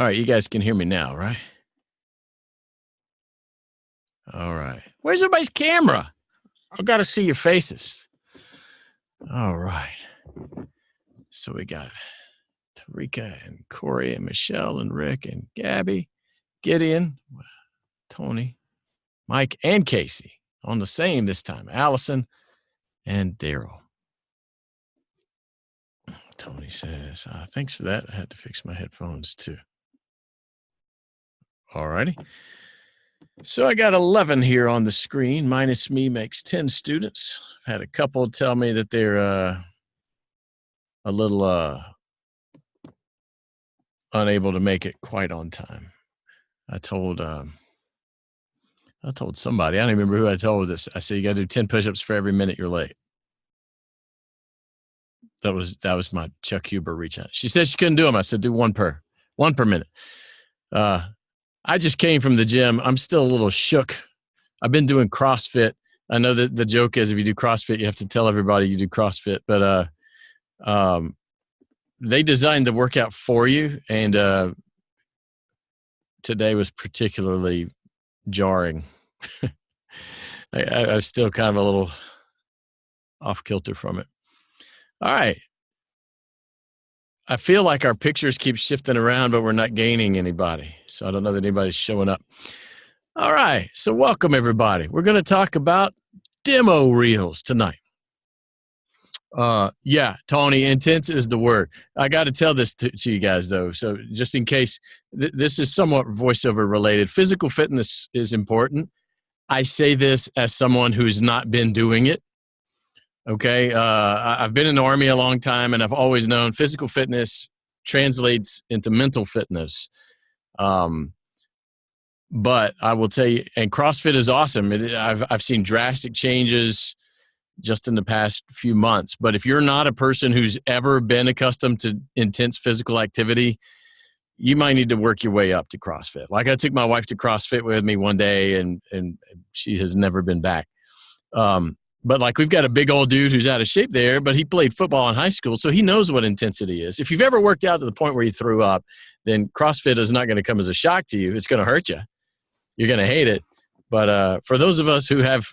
All right, you guys can hear me now, right? All right. Where's everybody's camera? I've got to see your faces. All right. So we got Tarika and Corey and Michelle and Rick and Gabby, Gideon, Tony, Mike, and Casey on the same this time. Allison and Daryl. Tony says, thanks for that. I had to fix my headphones too. All righty. So I got 11 here on the screen. Minus me makes 10 students. I've had a couple tell me that they're a little unable to make it quite on time. I told somebody, I don't even remember who I told this. I said, you got to do 10 push-ups for every minute you're late. That was my Chuck Huber reach out. She said she couldn't do them. I said, do one per minute. I just came from the gym. I'm still a little shook. I've been doing CrossFit. I know that the joke is if you do CrossFit, you have to tell everybody you do CrossFit, but they designed the workout for you. And today was particularly jarring. I was still kind of a little off kilter from it. All right. I feel like our pictures keep shifting around, but we're not gaining anybody. So I don't know that anybody's showing up. All right. So welcome, everybody. We're going to talk about demo reels tonight. Yeah, Tony, intense is the word. I got to tell this to you guys, though. So just in case, this is somewhat voiceover related. Physical fitness is important. I say this as someone who's not been doing it. Okay, I've been in the Army a long time, and I've always known physical fitness translates into mental fitness. But I will tell you, and CrossFit is awesome. I've seen drastic changes just in the past few months. But if you're not a person who's ever been accustomed to intense physical activity, you might need to work your way up to CrossFit. Like I took my wife to CrossFit with me one day, and she has never been back. But like we've got a big old dude who's out of shape there, but he played football in high school, so he knows what intensity is. If you've ever worked out to the point where you threw up, then CrossFit is not going to come as a shock to you. It's going to hurt you. You're going to hate it. But for those of us who have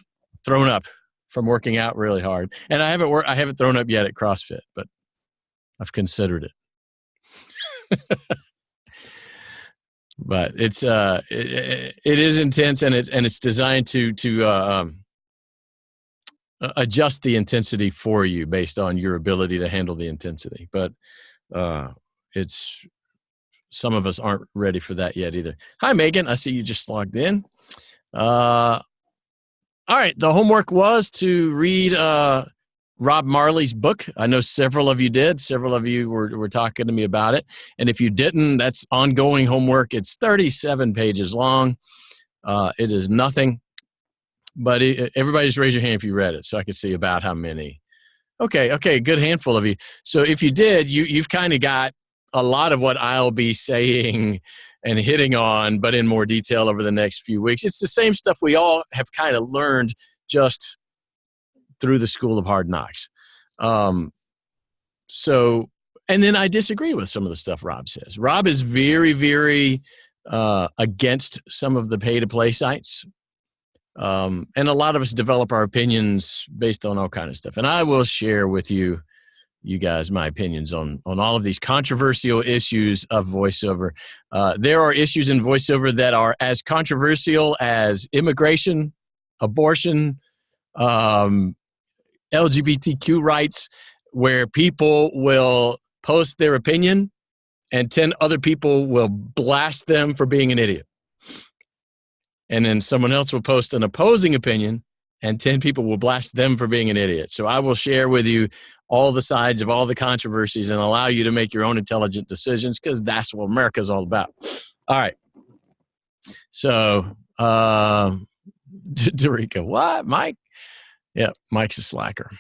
thrown up from working out really hard, and I haven't thrown up yet at CrossFit, but I've considered it. But it's it is intense, and it's designed to adjust the intensity for you based on your ability to handle the intensity. But it's some of us aren't ready for that yet either. Hi, Megan. I see you just logged in. All right. The homework was to read Rob Marley's book. I know several of you did. Several of you were talking to me about it. And if you didn't, that's ongoing homework. It's 37 pages long. It is nothing. But everybody just raise your hand if you read it so I can see about how many. Okay, good handful of you. So if you did, you've kind of got a lot of what I'll be saying and hitting on, but in more detail over the next few weeks. It's the same stuff we all have kind of learned just through the School of Hard Knocks. So, and then I disagree with some of the stuff Rob says. Rob is very, very against some of the pay-to-play sites. And a lot of us develop our opinions based on all kind of stuff. And I will share with you guys, my opinions on all of these controversial issues of voiceover. There are issues in voiceover that are as controversial as immigration, abortion, LGBTQ rights, where people will post their opinion and 10 other people will blast them for being an idiot. And then someone else will post an opposing opinion and 10 people will blast them for being an idiot. So I will share with you all the sides of all the controversies and allow you to make your own intelligent decisions, because that's what America's all about. All right. So, Dorica, what? Mike? Yeah, Mike's a slacker.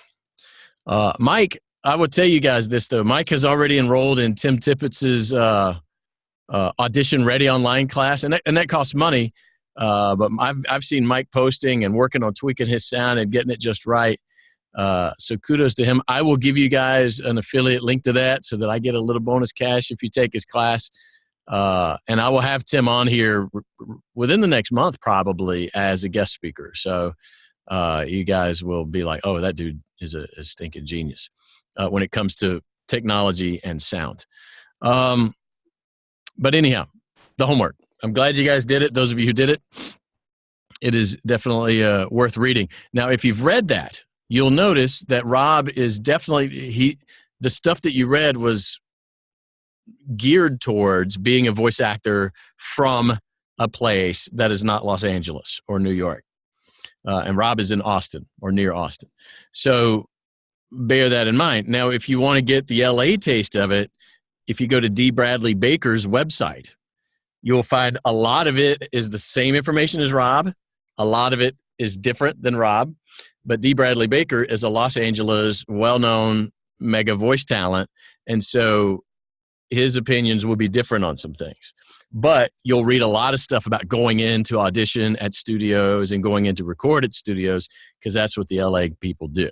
Mike, I will tell you guys this, though. Mike has already enrolled in Tim Tippett's Audition Ready online class, and that costs money. But I've seen Mike posting and working on tweaking his sound and getting it just right. So kudos to him. I will give you guys an affiliate link to that so that I get a little bonus cash if you take his class. And I will have Tim on here within the next month, probably, as a guest speaker. So you guys will be like, oh, that dude is a stinking genius when it comes to technology and sound. But anyhow, the homework. I'm glad you guys did it. Those of you who did it, it is definitely worth reading. Now, if you've read that, you'll notice that Rob is definitely, the stuff that you read was geared towards being a voice actor from a place that is not Los Angeles or New York. And Rob is in Austin or near Austin. So bear that in mind. Now, if you want to get the LA taste of it, if you go to D. Bradley Baker's website, you'll find a lot of it is the same information as Rob. A lot of it is different than Rob. But D. Bradley Baker is a Los Angeles well-known mega voice talent. And so his opinions will be different on some things. But you'll read a lot of stuff about going into audition at studios and going into record at studios, because that's what the LA people do.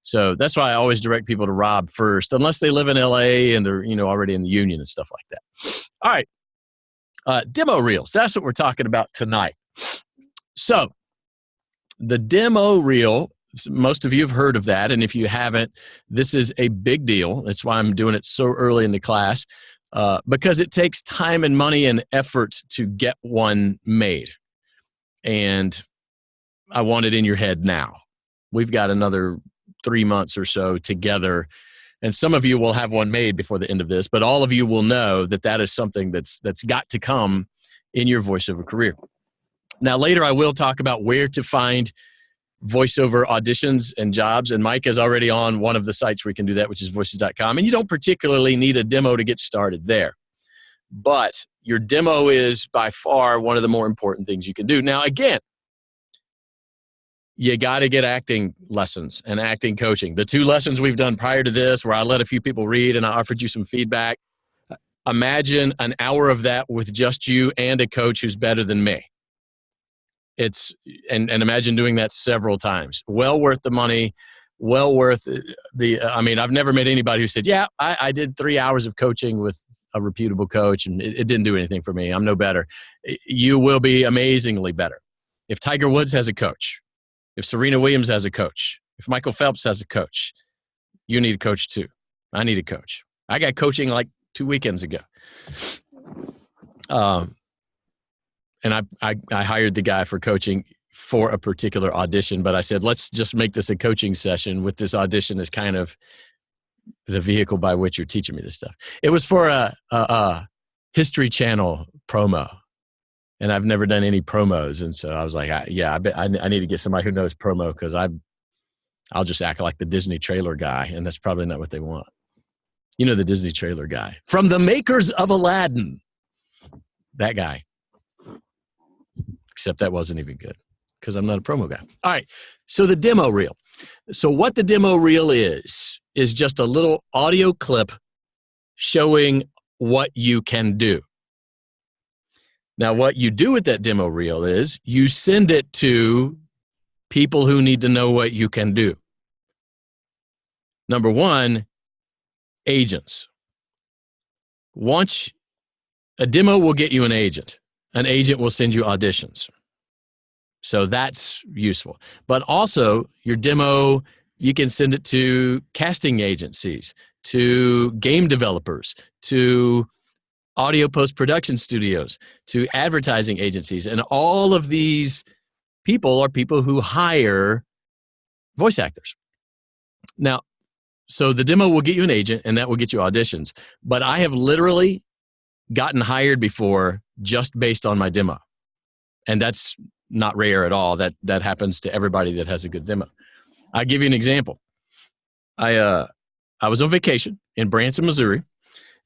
So that's why I always direct people to Rob first, unless they live in LA and are, already in the union and stuff like that. All right. Demo reels. That's what we're talking about tonight. So the demo reel, most of you have heard of that. And if you haven't, this is a big deal. That's why I'm doing it so early in the class, because it takes time and money and effort to get one made. And I want it in your head now. We've got another 3 months or so together. And some of you will have one made before the end of this, but all of you will know that that is something that's got to come in your voiceover career. Now, later I will talk about where to find voiceover auditions and jobs. And Mike is already on one of the sites where you can do that, which is voices.com. And you don't particularly need a demo to get started there. But your demo is by far one of the more important things you can do. Now, again, you got to get acting lessons and acting coaching. The 2 lessons we've done prior to this, where I let a few people read and I offered you some feedback. Imagine an hour of that with just you and a coach who's better than me. And imagine doing that several times. Well worth the money, well worth I've never met anybody who said, yeah, I did 3 hours of coaching with a reputable coach and it didn't do anything for me. I'm no better. You will be amazingly better. If Tiger Woods has a coach, if Serena Williams has a coach, if Michael Phelps has a coach, you need a coach too. I need a coach. I got coaching like 2 weekends ago. And I hired the guy for coaching for a particular audition, but I said, let's just make this a coaching session with this audition as kind of the vehicle by which you're teaching me this stuff. It was for a History Channel promo, and I've never done any promos. And so I was like, I need to get somebody who knows promo, because I'll just act like the Disney trailer guy, and that's probably not what they want. You know, the Disney trailer guy from the makers of Aladdin, that guy. Except that wasn't even good, because I'm not a promo guy. All right, so the demo reel. So what the demo reel is just a little audio clip showing what you can do. Now, what you do with that demo reel is you send it to people who need to know what you can do. Number one, agents. Once a demo will get you an agent. An agent will send you auditions. So that's useful. But also, your demo, you can send it to casting agencies, to game developers, to audio post-production studios, to advertising agencies. And all of these people are people who hire voice actors. Now, so the demo will get you an agent, and that will get you auditions. But I have literally gotten hired before just based on my demo. And that's not rare at all. That happens to everybody that has a good demo. I'll give you an example. I was on vacation in Branson, Missouri,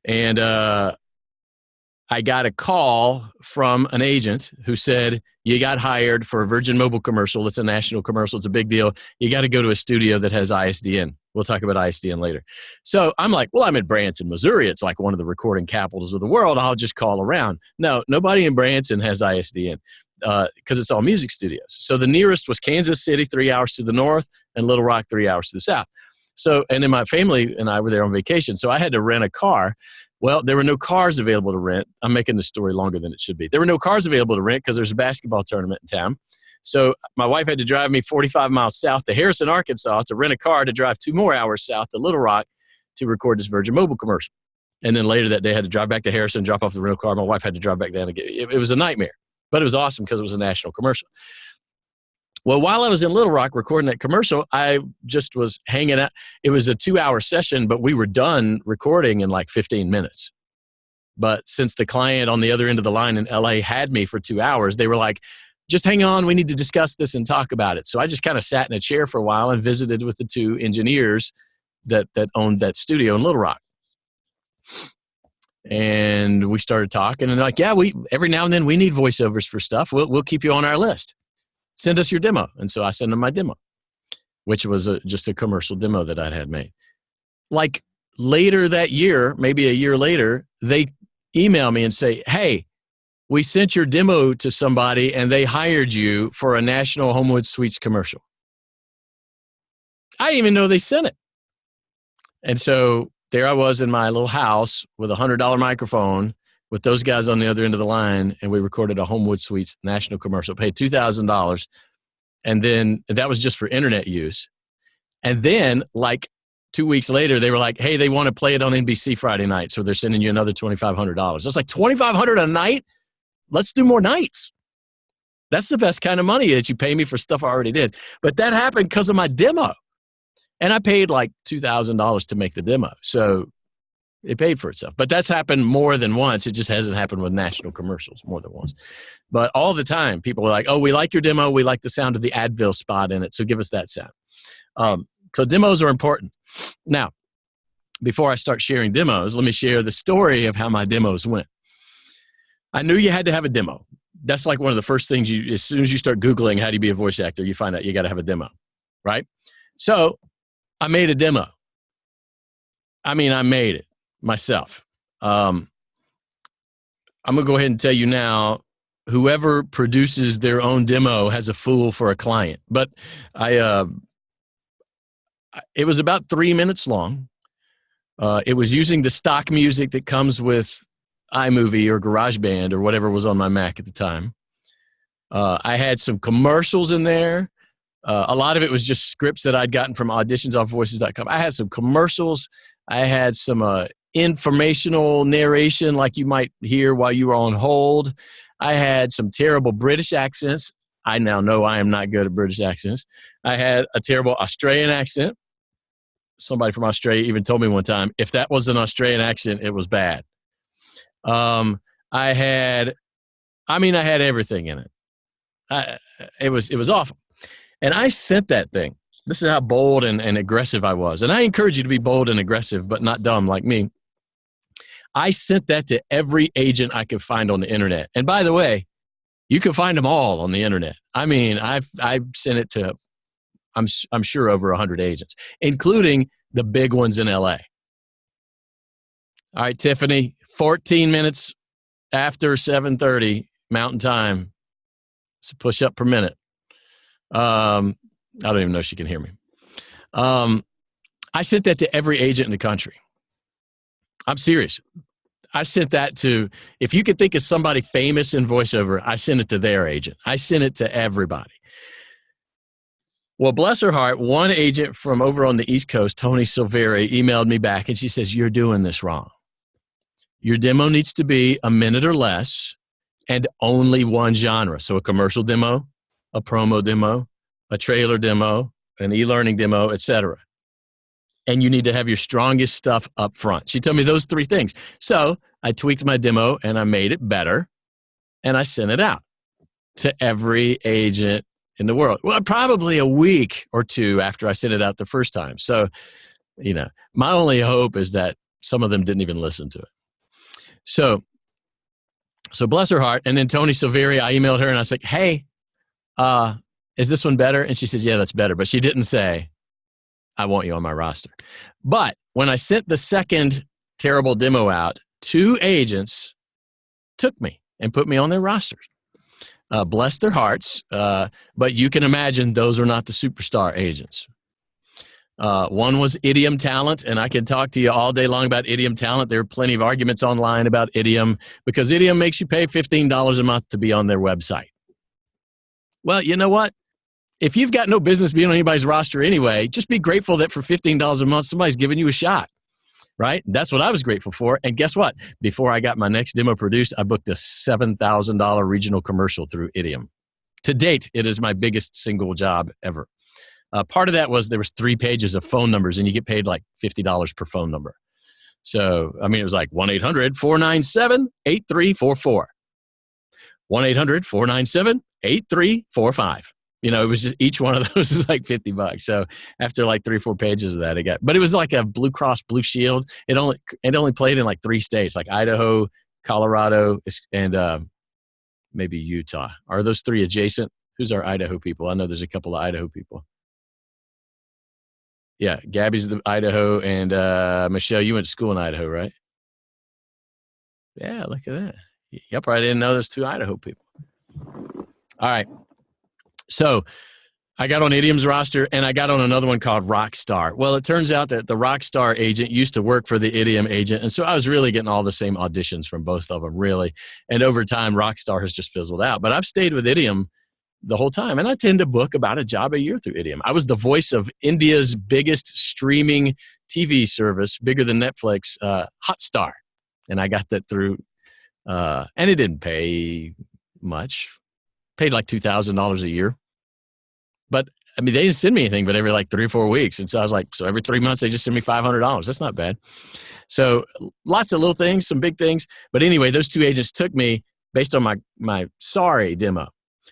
and I got a call from an agent who said, you got hired for a Virgin Mobile commercial. It's a national commercial. It's a big deal. You got to go to a studio that has ISDN. We'll talk about ISDN later. So I'm like, well, I'm in Branson, Missouri. It's like one of the recording capitals of the world. I'll just call around. No, nobody in Branson has ISDN because it's all music studios. So the nearest was Kansas City, 3 hours to the north, and Little Rock, 3 hours to the south. So, and then my family and I were there on vacation. So I had to rent a car Well, there were no cars available to rent. I'm making the story longer than it should be. There were no cars available to rent because there's a basketball tournament in town. So my wife had to drive me 45 miles south to Harrison, Arkansas to rent a car to drive 2 more hours south to Little Rock to record this Virgin Mobile commercial. And then later that day, I had to drive back to Harrison, drop off the rental car. My wife had to drive back down again. It was a nightmare, but it was awesome because it was a national commercial. Well, while I was in Little Rock recording that commercial, I just was hanging out. It was a 2-hour session, but we were done recording in like 15 minutes. But since the client on the other end of the line in LA had me for 2 hours, they were like, just hang on, we need to discuss this and talk about it. So I just kind of sat in a chair for a while and visited with the 2 engineers that owned that studio in Little Rock. And we started talking, and they're like, yeah, every now and then we need voiceovers for stuff. We'll keep you on our list. Send us your demo. And so I sent them my demo, which was just a commercial demo that I'd had made. Like later that year, maybe a year later, they email me and say, hey, we sent your demo to somebody and they hired you for a National Homewood Suites commercial. I didn't even know they sent it. And so there I was in my little house with a $100 microphone with those guys on the other end of the line, and we recorded a Homewood Suites national commercial, paid $2,000, and then that was just for internet use. And then, like 2 weeks later, they were like, hey, they want to play it on NBC Friday night, so they're sending you another $2,500. I was like, $2,500 a night? Let's do more nights. That's the best kind of money, that you pay me for stuff I already did. But that happened because of my demo. And I paid like $2,000 to make the demo. So it paid for itself. But that's happened more than once. It just hasn't happened with national commercials more than once. But all the time, people are like, oh, we like your demo. We like the sound of the Advil spot in it. So give us that sound. So demos are important. Now, before I start sharing demos, let me share the story of how my demos went. I knew you had to have a demo. That's like one of the first things as soon as you start Googling how do you be a voice actor, you find out you got to have a demo, right? So I made a demo. I made it myself. I'm going to go ahead and tell you now, whoever produces their own demo has a fool for a client. But it was about 3 minutes long. It was using the stock music that comes with iMovie or GarageBand or whatever was on my Mac at the time. I had some commercials in there. A lot of it was just scripts that I'd gotten from auditions off voices.com. I had some commercials. I had some informational narration like you might hear while you were on hold. I had some terrible British accents. I now know I am not good at British accents. I had a terrible Australian accent. Somebody from Australia even told me one time, if that was an Australian accent, it was bad. I had everything in it. It was awful. And I sent that thing. This is how bold and aggressive I was. And I encourage you to be bold and aggressive, but not dumb like me. I sent that to every agent I could find on the internet. And by the way, you can find them all on the internet. I've sent it to, I'm sure over 100 agents, including the big ones in LA. All right, Tiffany, 14 minutes after 7:30 Mountain Time. It's a push-up per minute. I don't even know if she can hear me. I sent that to every agent in the country. I'm serious. I sent that to, if you could think of somebody famous in voiceover, I sent it to their agent. I sent it to everybody. Well, bless her heart, one agent from over on the East Coast, Tony Silveri, emailed me back and she says, you're doing this wrong. Your demo needs to be a minute or less and only one genre. So a commercial demo, a promo demo, a trailer demo, an e-learning demo, etc. And you need to have your strongest stuff up front. She told me those 3 things. So I tweaked my demo and I made it better and I sent it out to every agent in the world. Well, probably a week or 2 after I sent it out the first time. So, my only hope is that some of them didn't even listen to it. So bless her heart. And then Tony Silveri, I emailed her and I was like, hey, is this one better? And she says, yeah, that's better. But she didn't say, I want you on my roster. But when I sent the second terrible demo out, 2 agents took me and put me on their rosters. Bless their hearts. But you can imagine those are not the superstar agents. One was Idiom Talent, and I could talk to you all day long about Idiom Talent. There are plenty of arguments online about Idiom because Idiom makes you pay $15 a month to be on their website. Well, you know what? If you've got no business being on anybody's roster anyway, just be grateful that for $15 a month, somebody's giving you a shot, right? That's what I was grateful for. And guess what? Before I got my next demo produced, I booked a $7,000 regional commercial through Idiom. To date, it is my biggest single job ever. Part of that was there was 3 pages of phone numbers, and you get paid like $50 per phone number. So, I mean, it was like 1-800-497-8344. 1-800-497-8345. You know, it was just each one of those is like $50. So after like 3 or 4 pages of that, but it was like a Blue Cross Blue Shield. It only played in like 3 states, like Idaho, Colorado, and maybe Utah. Are those 3 adjacent? Who's our Idaho people? I know there's a couple of Idaho people. Yeah, Gabby's the Idaho, and Michelle, you went to school in Idaho, right? Yeah, look at that. You probably didn't know there's 2 Idaho people. All right. So I got on Idiom's roster, and I got on another one called Rockstar. Well, it turns out that the Rockstar agent used to work for the Idiom agent, and so I was really getting all the same auditions from both of them, really. And over time, Rockstar has just fizzled out. But I've stayed with Idiom the whole time, and I tend to book about a job a year through Idiom. I was the voice of India's biggest streaming TV service, bigger than Netflix, Hotstar, and I got that through, and it didn't pay much. Paid like $2,000 a year, but I mean, they didn't send me anything but every like 3 or 4 weeks, and so I was like, so every 3 months they just send me $500. That's not bad. So lots of little things, some big things, but anyway, those 2 agents took me based on my sorry demo.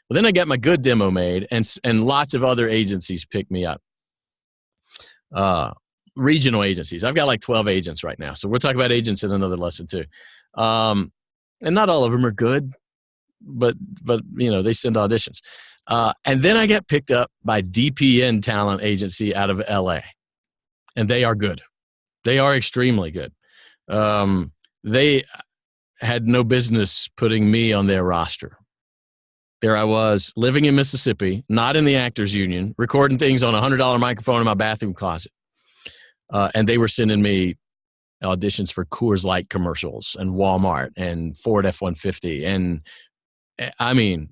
Well, then I got my good demo made, and lots of other agencies picked me up. Regional agencies. I've got like 12 agents right now. So we'll talk about agents in another lesson too. And not all of them are good, but you know, they send auditions. And then I got picked up by DPN Talent Agency out of LA. And they are good. They are extremely good. They had no business putting me on their roster. There I was, living in Mississippi, not in the Actors Union, recording things on a $100 microphone in my bathroom closet. And they were sending me auditions for Coors Light commercials and Walmart and Ford F-150. And I mean,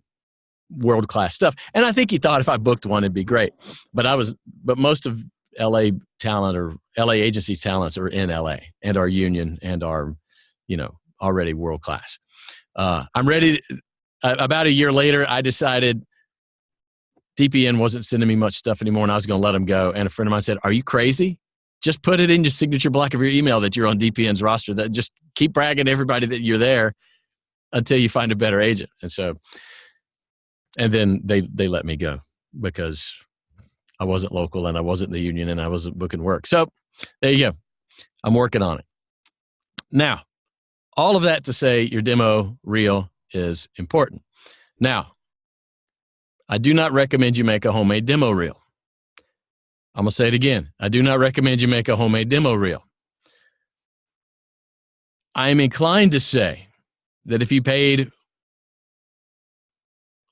world-class stuff. And I think he thought if I booked one, it'd be great. But most of LA talent or LA agency talents are in LA and are union and are, you know, already world-class. I'm ready. About a year later, I decided DPN wasn't sending me much stuff anymore, and I was going to let them go. And a friend of mine said, "Are you crazy? Just put it in your signature block of your email that you're on DPN's roster. That just keep bragging to everybody that you're there until you find a better agent." And then they let me go because I wasn't local and I wasn't the union and I wasn't booking work. So there you go. I'm working on it. Now, all of that to say your demo reel is important. Now, I do not recommend you make a homemade demo reel. I'm going to say it again. I do not recommend you make a homemade demo reel. I am inclined to say that if you paid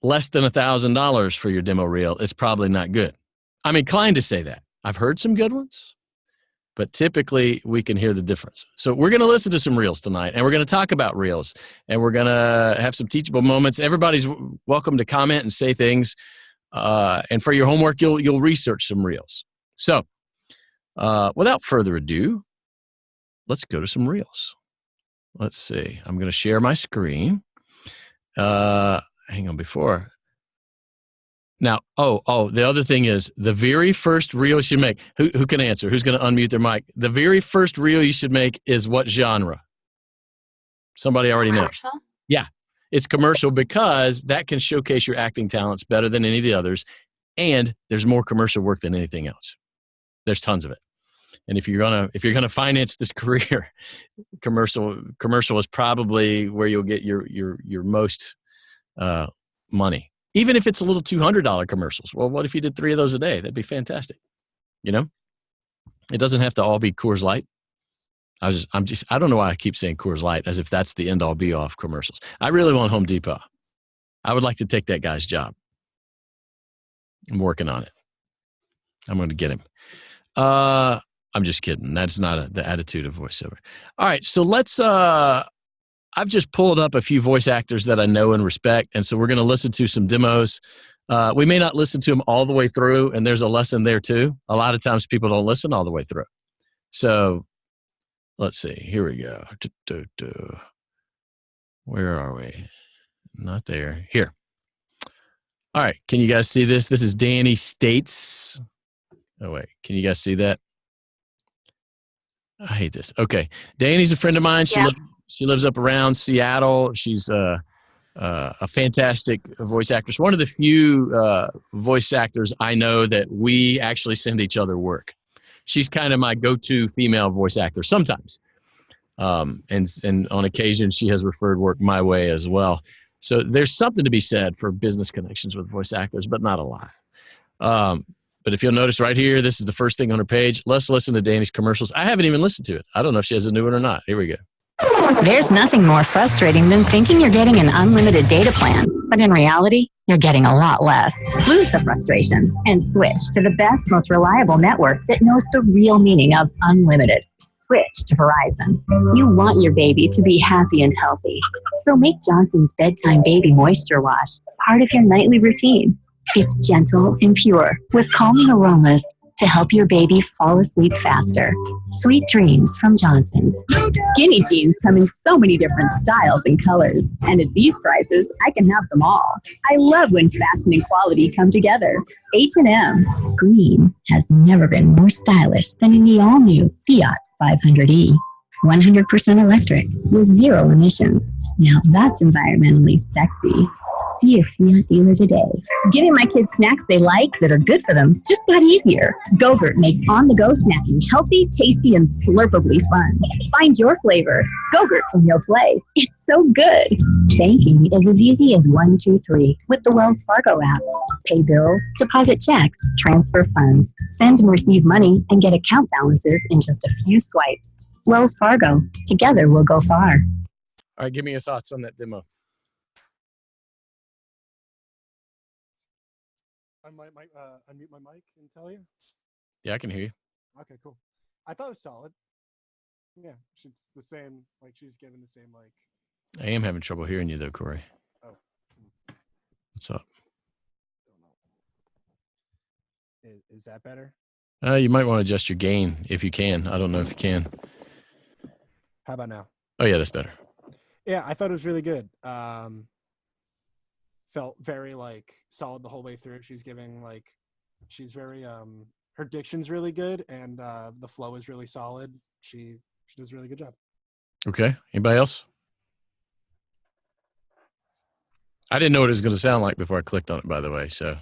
less than $1,000 for your demo reel, it's probably not good. I'm inclined to say that. I've heard some good ones, but typically we can hear the difference. So we're going to listen to some reels tonight, and we're going to talk about reels, and we're going to have some teachable moments. Everybody's welcome to comment and say things. And for your homework, you'll research some reels. So without further ado, let's go to some reels. Let's see. I'm going to share my screen. Hang on before. Now, the other thing is the very first reel you should make. Who can answer? Who's going to unmute their mic? The very first reel you should make is what genre? Somebody already knows. Yeah, it's commercial because that can showcase your acting talents better than any of the others, and there's more commercial work than anything else. There's tons of it. And if you're gonna finance this career, commercial is probably where you'll get your most money. Even if it's a little $200 commercials. Well, what if you did 3 of those a day? That'd be fantastic. You know, it doesn't have to all be Coors Light. I don't know why I keep saying Coors Light as if that's the end all be all of commercials. I really want Home Depot. I would like to take that guy's job. I'm working on it. I'm going to get him. I'm just kidding. That's not the attitude of voiceover. All right, so let's. I've just pulled up a few voice actors that I know and respect, and so we're going to listen to some demos. We may not listen to them all the way through, and there's a lesson there too. A lot of times people don't listen all the way through. So let's see. Here we go. Where are we? Not there. Here. All right. Can you guys see this? This is Danny States. Oh, wait. Can you guys see that? I hate this. Okay. Danny's a friend of mine. She lives up around Seattle. She's a fantastic voice actress. One of the few voice actors I know that we actually send each other work. She's kind of my go-to female voice actor sometimes. And on occasion, she has referred work my way as well. So there's something to be said for business connections with voice actors, but not a lot. But if you'll notice right here, this is the first thing on her page. Let's listen to Danny's commercials. I haven't even listened to it. I don't know if she has a new one or not. Here we go. There's nothing more frustrating than thinking you're getting an unlimited data plan, but in reality, you're getting a lot less. Lose the frustration and switch to the best, most reliable network that knows the real meaning of unlimited. Switch to Verizon. You want your baby to be happy and healthy, so make Johnson's Bedtime Baby Moisture Wash part of your nightly routine. It's gentle and pure with calming aromas to help your baby fall asleep faster. Sweet dreams from Johnson's. Skinny jeans come in so many different styles and colors, and at these prices, I can have them all. I love when fashion and quality come together. H&M. Green has never been more stylish than in the all-new Fiat 500e. 100% electric with zero emissions. Now that's environmentally sexy. See your Fiat dealer today. Giving my kids snacks they like that are good for them just got easier. Go-Gurt makes on-the-go snacking healthy, tasty, and slurpably fun. Find your flavor. Go-Gurt from Yo Play. It's so good. Banking is as easy as 1, 2, 3 with the Wells Fargo app. Pay bills, deposit checks, transfer funds, send and receive money, and get account balances in just a few swipes. Wells Fargo. Together we'll go far. All right, give me your thoughts on that demo. I might unmute my mic and tell you. Yeah, I can hear you. Okay, cool. I thought it was solid. Yeah, she's the same. Like she's given the same. Like I am having trouble hearing you though, Corey. Oh, What's up? don't know. Is that better? You might want to adjust your gain if you can. I don't know if you can. How about now? Oh yeah, that's better. Yeah, I thought it was really good. Felt very like solid the whole way through. She's giving like, she's very her diction's really good, and the flow is really solid. She does a really good job. Okay. Anybody else? I didn't know what it was going to sound like before I clicked on it, by the way. So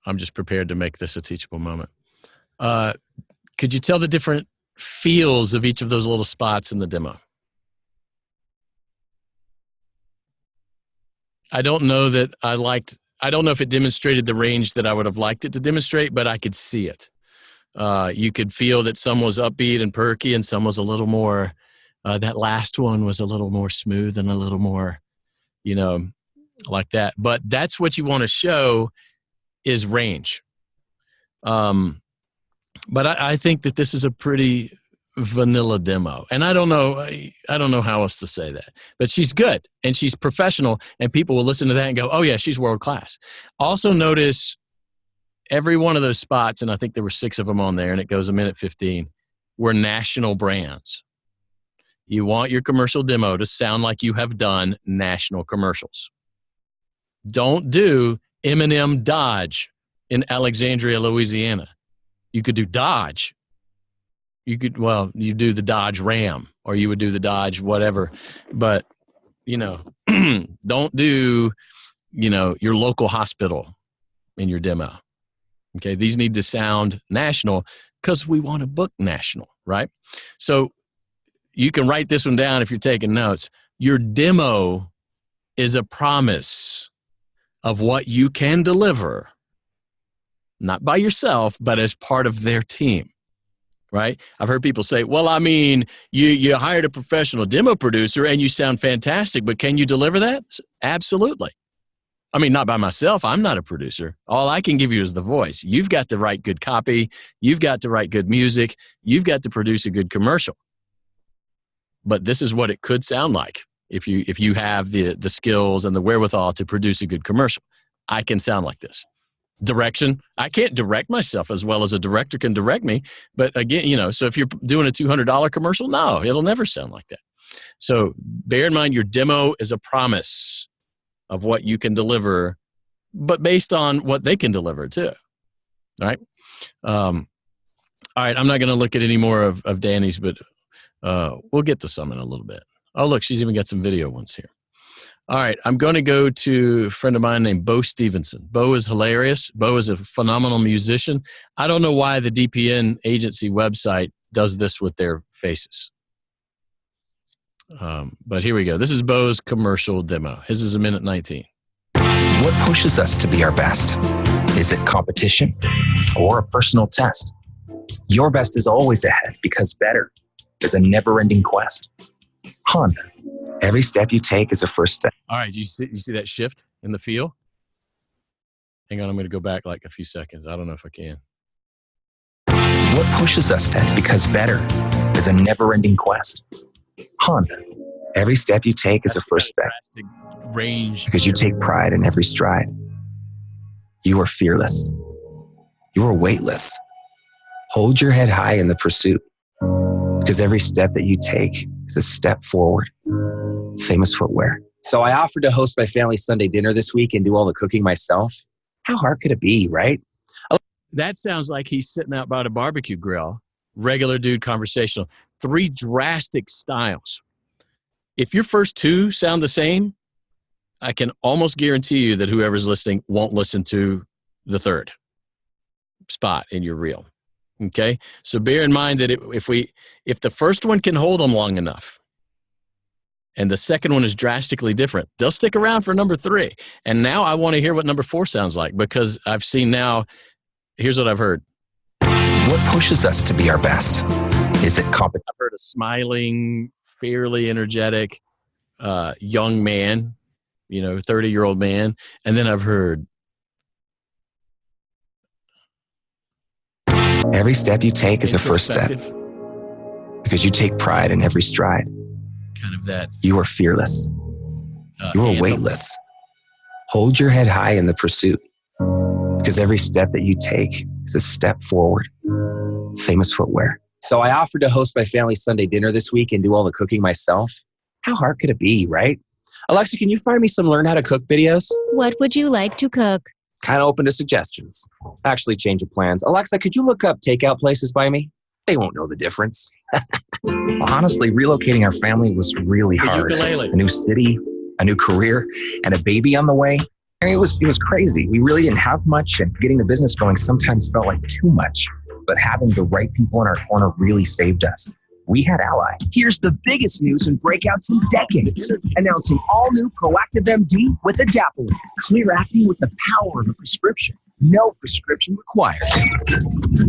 I'm just prepared to make this a teachable moment. Could you tell the different feels of each of those little spots in the demo? I don't know that I don't know if it demonstrated the range that I would have liked it to demonstrate, but I could see it. You could feel that some was upbeat and perky and some was a little more, that last one was a little more smooth and a little more, like that. But that's what you want to show is range. But I think that this is a pretty vanilla demo, and I don't know how else to say that, but she's good and she's professional, and people will listen to that and go, oh yeah, she's world class. Also notice every one of those spots, and I think there were 6 of them on there, and it goes 1:15, were national brands. You want your commercial demo to sound like you have done national commercials. Don't do M&M Dodge in Alexandria, Louisiana. You could do Dodge. You do the Dodge Ram, or you would do the Dodge whatever, but don't do, your local hospital in your demo. Okay. These need to sound national because we want to book national, right? So you can write this one down if you're taking notes. Your demo is a promise of what you can deliver, not by yourself, but as part of their team. Right? I've heard people say, well, I mean, you hired a professional demo producer and you sound fantastic, but can you deliver that? Absolutely. I mean, not by myself. I'm not a producer. All I can give you is the voice. You've got to write good copy. You've got to write good music. You've got to produce a good commercial. But this is what it could sound like if you have the skills and the wherewithal to produce a good commercial. I can sound like this. Direction. I can't direct myself as well as a director can direct me. But again, so if you're doing a $200 commercial, no, it'll never sound like that. So bear in mind, your demo is a promise of what you can deliver, but based on what they can deliver too. All right. All right. I'm not going to look at any more of Danny's, but we'll get to some in a little bit. Oh, look, she's even got some video ones here. All right, I'm going to go to a friend of mine named Bo Stevenson. Bo is hilarious. Bo is a phenomenal musician. I don't know why the DPN agency website does this with their faces. But here we go. This is Bo's commercial demo. His is 1:19. What pushes us to be our best? Is it competition or a personal test? Your best is always ahead because better is a never-ending quest. Honda. Every step you take is a first step. All right, you see that shift in the feel? Hang on, I'm going to go back like a few seconds. I don't know if I can. What pushes us then? Because better is a never-ending quest. Honda. Every step you take is a first step. Range. Because you take pride in every stride. You are fearless. You are weightless. Hold your head high in the pursuit. Because every step that you take is a step forward. Famous Footwear. So I offered to host my family Sunday dinner this week and do all the cooking myself. How hard could it be, right? That sounds like he's sitting out by the barbecue grill. Regular dude, conversational. 3 drastic styles. If your first 2 sound the same, I can almost guarantee you that whoever's listening won't listen to the 3rd spot in your reel. Okay? So bear in mind that if the first one can hold them long enough, and the second one is drastically different, they'll stick around for number 3. And now I want to hear what number 4 sounds like, because I've seen now, here's what I've heard. What pushes us to be our best? Is it competition? I've heard a smiling, fairly energetic young man, 30-year-old man. And then I've heard. Every step you take is a first step. Because you take pride in every stride. Kind of that. You are fearless. You are weightless. Hold your head high in the pursuit. Because every step that you take is a step forward. Famous Footwear. So I offered to host my family Sunday dinner this week and do all the cooking myself. How hard could it be, right? Alexa, can you find me some learn how to cook videos? What would you like to cook? Kind of open to suggestions. Actually, change of plans. Alexa, could you look up takeout places by me? They won't know the difference. Honestly, relocating our family was really hard. A new city, a new career, and a baby on the way. I mean, it was crazy. We really didn't have much, and getting the business going sometimes felt like too much. But having the right people in our corner really saved us. We had Ally. Here's the biggest news in breakouts in decades. Announcing all new Proactive MD with Adapalene. Clear acting with the power of a prescription. No prescription required.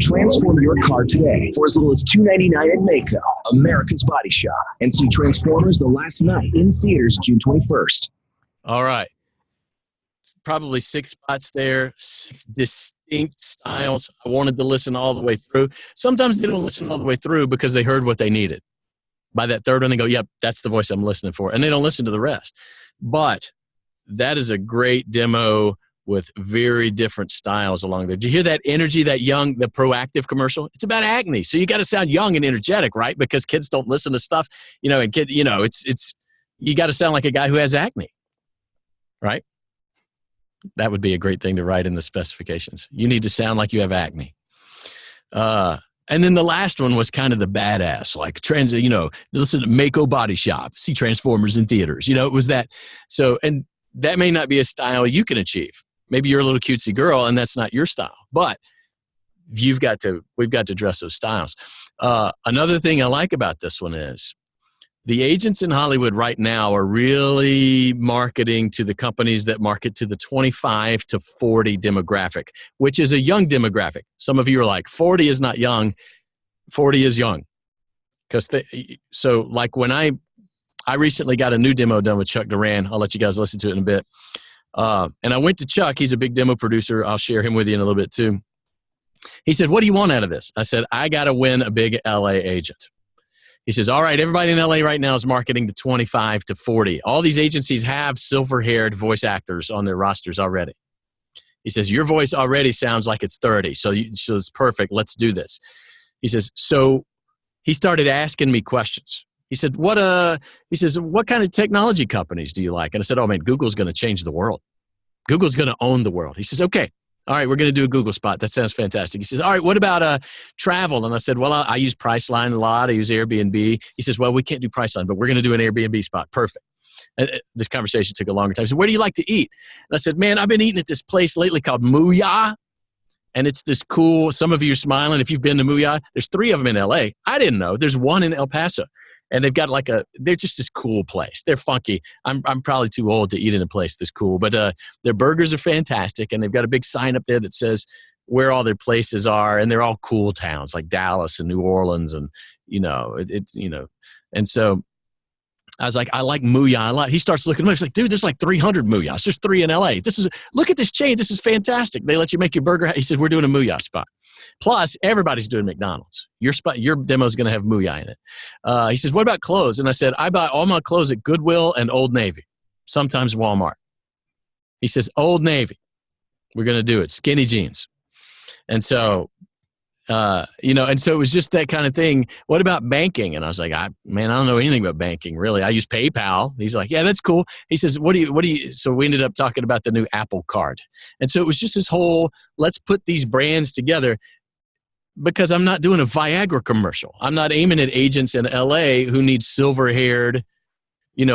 Transform your car today for as little as $2.99 at Maaco, America's Body Shop. And see Transformers The Last Night in theaters June 21st. All right. Probably 6 spots there, 6 distinct styles. I wanted to listen all the way through. Sometimes they don't listen all the way through because they heard what they needed. By that 3rd one, they go, yep, that's the voice I'm listening for. And they don't listen to the rest. But that is a great demo with very different styles along there. Did you hear that energy, the Proactive commercial? It's about acne. So you got to sound young and energetic, right? Because kids don't listen to stuff, and you got to sound like a guy who has acne, right? That would be a great thing to write in the specifications. You need to sound like you have acne. And then the last one was kind of the badass, like listen to Maaco Body Shop, see Transformers in theaters. It was that. So, and that may not be a style you can achieve. Maybe you're a little cutesy girl and that's not your style, but we've got to dress those styles. Another thing I like about this one is the agents in Hollywood right now are really marketing to the companies that market to the 25 to 40 demographic, which is a young demographic. Some of you are like, 40 is not young. 40 is young. So like when I recently got a new demo done with Chuck Duran. I'll let you guys listen to it in a bit. And I went to Chuck. He's a big demo producer. I'll share him with you in a little bit too. He said, what do you want out of this? I said, I got to win a big LA agent. He says, all right, everybody in LA right now is marketing to 25 to 40. All these agencies have silver-haired voice actors on their rosters already. He says, your voice already sounds like it's 30, so it's perfect. Let's do this. He says, so he started asking me questions. He said, what kind of technology companies do you like? And I said, oh, man, Google's going to change the world. Google's going to own the world. He says, okay. All right, we're going to do a Google spot. That sounds fantastic. He says, all right, what about travel? And I said, well, I use Priceline a lot. I use Airbnb. He says, well, we can't do Priceline, but we're going to do an Airbnb spot. Perfect. This conversation took a longer time. He said, where do you like to eat? And I said, man, I've been eating at this place lately called Mooyah. And it's this cool, some of you are smiling. If you've been to Mooyah, there's 3 of them in LA. I didn't know. There's 1 in El Paso. And they've got they're just this cool place. They're funky. I'm probably too old to eat in a place this cool, but their burgers are fantastic. And they've got a big sign up there that says where all their places are. And they're all cool towns like Dallas and New Orleans. And, and so I was like, I like Mooyah a lot. He starts looking at me. He's like, dude, there's like 300 Mooyahs. There's 3 in LA. Look at this chain. This is fantastic. They let you make your burger. He said, we're doing a Mooyah spot. Plus, everybody's doing McDonald's. Your demo is going to have Mooyah in it. He says, what about clothes? And I said, I buy all my clothes at Goodwill and Old Navy, sometimes Walmart. He says, Old Navy. We're going to do it. Skinny jeans. And so, and so it was just that kind of thing. What about banking? And I was like, I don't know anything about banking, really. I use PayPal. He's like, yeah, that's cool. He says, what do you, so we ended up talking about the new Apple Card. And so it was just this whole, let's put these brands together, because I'm not doing a Viagra commercial. I'm not aiming at agents in LA who need silver-haired,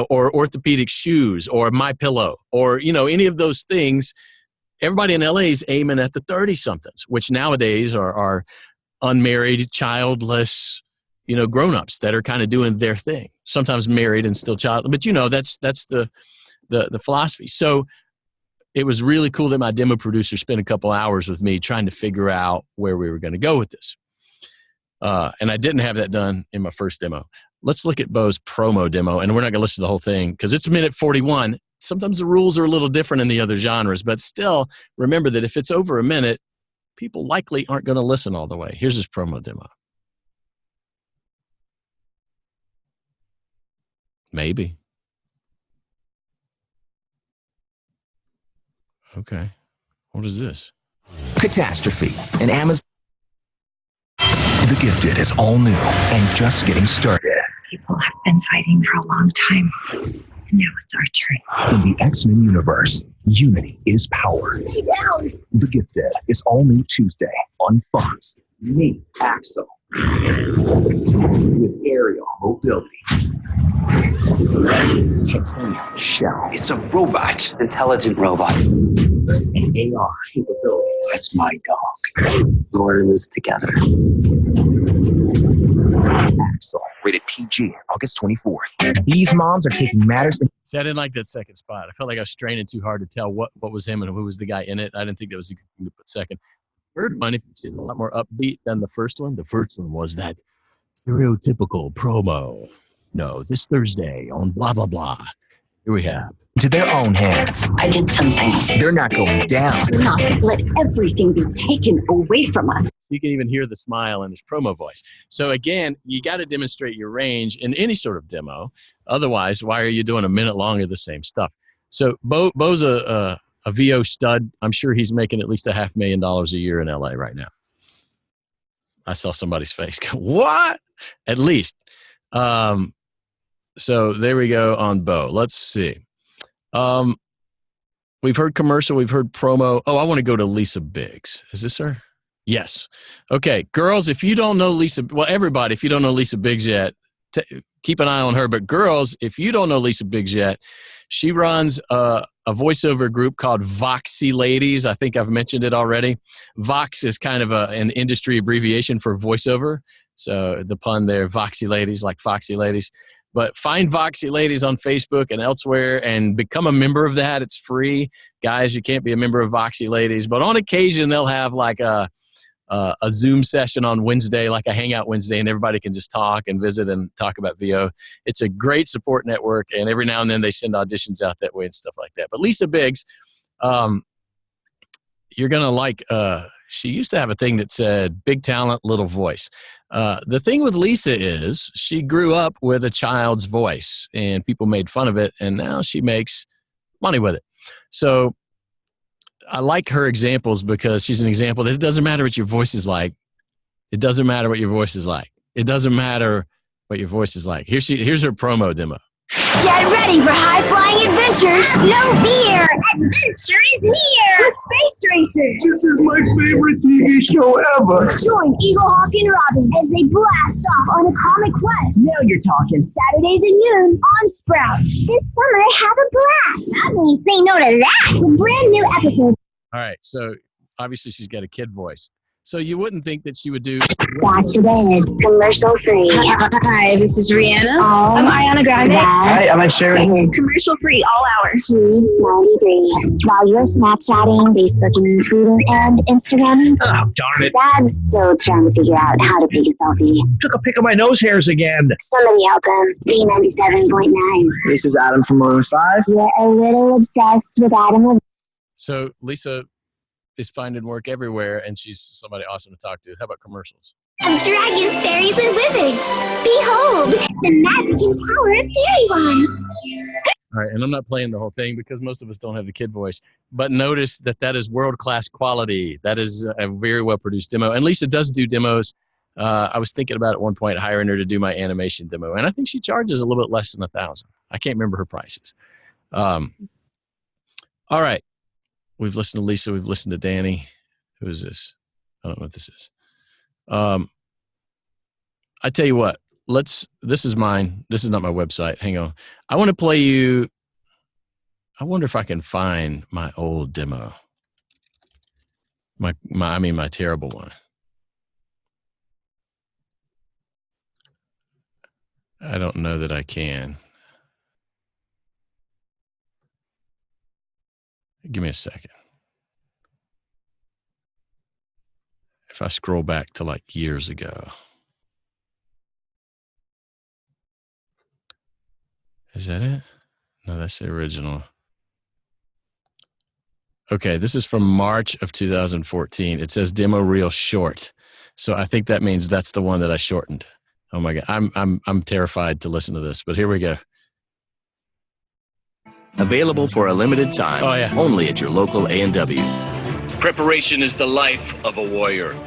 or orthopedic shoes or MyPillow or, any of those things. Everybody in LA is aiming at the 30-somethings, which nowadays are unmarried, childless, grown-ups that are kind of doing their thing. Sometimes married and still child, but that's the philosophy. So it was really cool that my demo producer spent a couple hours with me trying to figure out where we were going to go with this. And I didn't have that done in my first demo. Let's look at Bo's promo demo, and we're not going to listen to the whole thing because it's minute 41. Sometimes the rules are a little different in the other genres, but still remember that if it's over a minute, people likely aren't going to listen all the way. Here's his promo demo. Maybe. Okay. What is this? Catastrophe, an Amazon. The Gifted is all new and just getting started. People have been fighting for a long time. Now it's our turn. In the X-Men universe, unity is power. Stay down. The Gifted is all new Tuesday on Fox. Meet Axel with aerial mobility. Titanium shell. It's a robot. Intelligent robot. And AR capabilities. That's my dog. We're in this together. Axel, rated PG, August 24th. These moms are taking matters in. See, I didn't like that second spot. I felt like I was straining too hard to tell what was him and who was the guy in it. I didn't think that was a good thing to put second. Third one, if you see, it's a lot more upbeat than the first one. The first one was that stereotypical promo. No, this Thursday on blah, blah, blah. Here we have. To their own hands. I did something. They're not going down. Do not let everything be taken away from us. You can even hear the smile in his promo voice. So again, you got to demonstrate your range in any sort of demo. Otherwise, why are you doing a minute long of the same stuff? So Bo's a VO stud. I'm sure he's making at least $500,000 a year in LA right now. I saw somebody's face go, what? At least. So there we go on Bo. Let's see. We've heard commercial. We've heard promo. Oh, I want to go to Lisa Biggs. Is this her? Yes. Okay. Girls, if you don't know Lisa, well, everybody, if you don't know Lisa Biggs yet, keep an eye on her. But girls, if you don't know Lisa Biggs yet, she runs a voiceover group called Voxy Ladies. I think I've mentioned it already. Vox is kind of an industry abbreviation for voiceover. So the pun there, Voxy Ladies, like Foxy Ladies. But find Voxy Ladies on Facebook and elsewhere and become a member of that. It's free. Guys, you can't be a member of Voxy Ladies. But on occasion, they'll have like a a Zoom session on Wednesday, like a Hangout Wednesday, and everybody can just talk and visit and talk about VO. It's a great support network, and every now and then they send auditions out that way and stuff like that. But Lisa Biggs, you're going to like, she used to have a thing that said, big talent, little voice. The thing with Lisa is she grew up with a child's voice, and people made fun of it, and now she makes money with it. So I like her examples because she's an example that it doesn't matter what your voice is like. It doesn't matter what your voice is like. It doesn't matter what your voice is like. Here's her promo demo. Get ready for high-flying adventures! No fear! Adventure is here! With Space Racers! This is my favorite TV show ever! Join Eaglehawk and Robin as they blast off on a comic quest. Now you're talking. Saturdays at noon on Sprout. This summer, have a blast! How can you say no to that? With brand new episodes. All right, so obviously she's got a kid voice. So you wouldn't think that she would do... Back to bed. Commercial free. Hi, this is Rihanna. I'm Ariana Grande. Hi, I'm Ed Sheeran. Commercial free all hours. 93. While you're Snapchatting, Facebooking, tweeting, and Instagramming, Oh, darn it. Dad's still trying to figure out how to take a selfie. Took a pic of my nose hairs again. Somebody help him. B97.9. This is Adam from Maroon 5. We're a little obsessed with Adam. So Lisa is finding work everywhere, and she's somebody awesome to talk to. How about commercials? Of dragons, fairies, and wizards. Behold, the magic and power of fairy wands. All right, and I'm not playing the whole thing because most of us don't have the kid voice. But notice that is world-class quality. That is a very well-produced demo. And Lisa does do demos. I was thinking about at one point hiring her to do my animation demo, and I think she charges a little bit less than $1,000. I can't remember her prices. All right. We've listened to Lisa. We've listened to Danny. Who is this? I don't know what this is. I tell you what. This is mine. This is not my website. Hang on. I want to play you. I wonder if I can find my old demo. My terrible one. I don't know that I can. Give me a second. If I scroll back to like years ago. Is that it? No, that's the original. Okay, this is from March of 2014. It says demo reel short. So I think that means that's the one that I shortened. Oh my God, I'm terrified to listen to this, but here we go. Available for a limited time. Oh, yeah. Only at your local A&W. Preparation is the life of a warrior.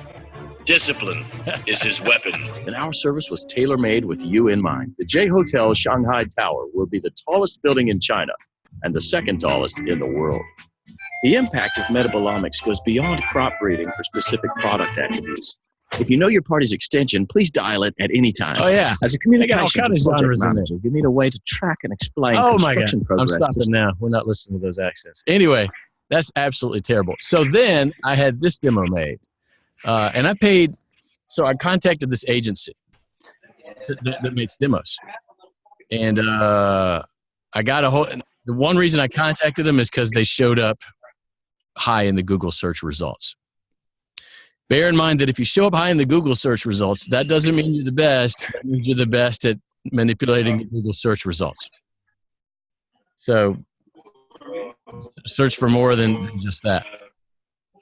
Discipline is his weapon. And our service was tailor-made with you in mind. The J Hotel Shanghai Tower will be the tallest building in China and the second tallest in the world. The impact of metabolomics goes beyond crop breeding for specific product attributes. If you know your party's extension, please dial it at any time. Oh, yeah. As a communications They got all kinds of project genres in manager, you need a way to track and explain Oh my God. construction I'm progress. stopping now. We're not listening to those accents. Anyway, that's absolutely terrible. So then I had this demo made. And I paid, so I contacted this agency that makes demos. And I got the one reason I contacted them is because they showed up high in the Google search results. Bear in mind that if you show up high in the Google search results, that doesn't mean you're the best. That means you're the best at manipulating the Google search results. So search for more than just that.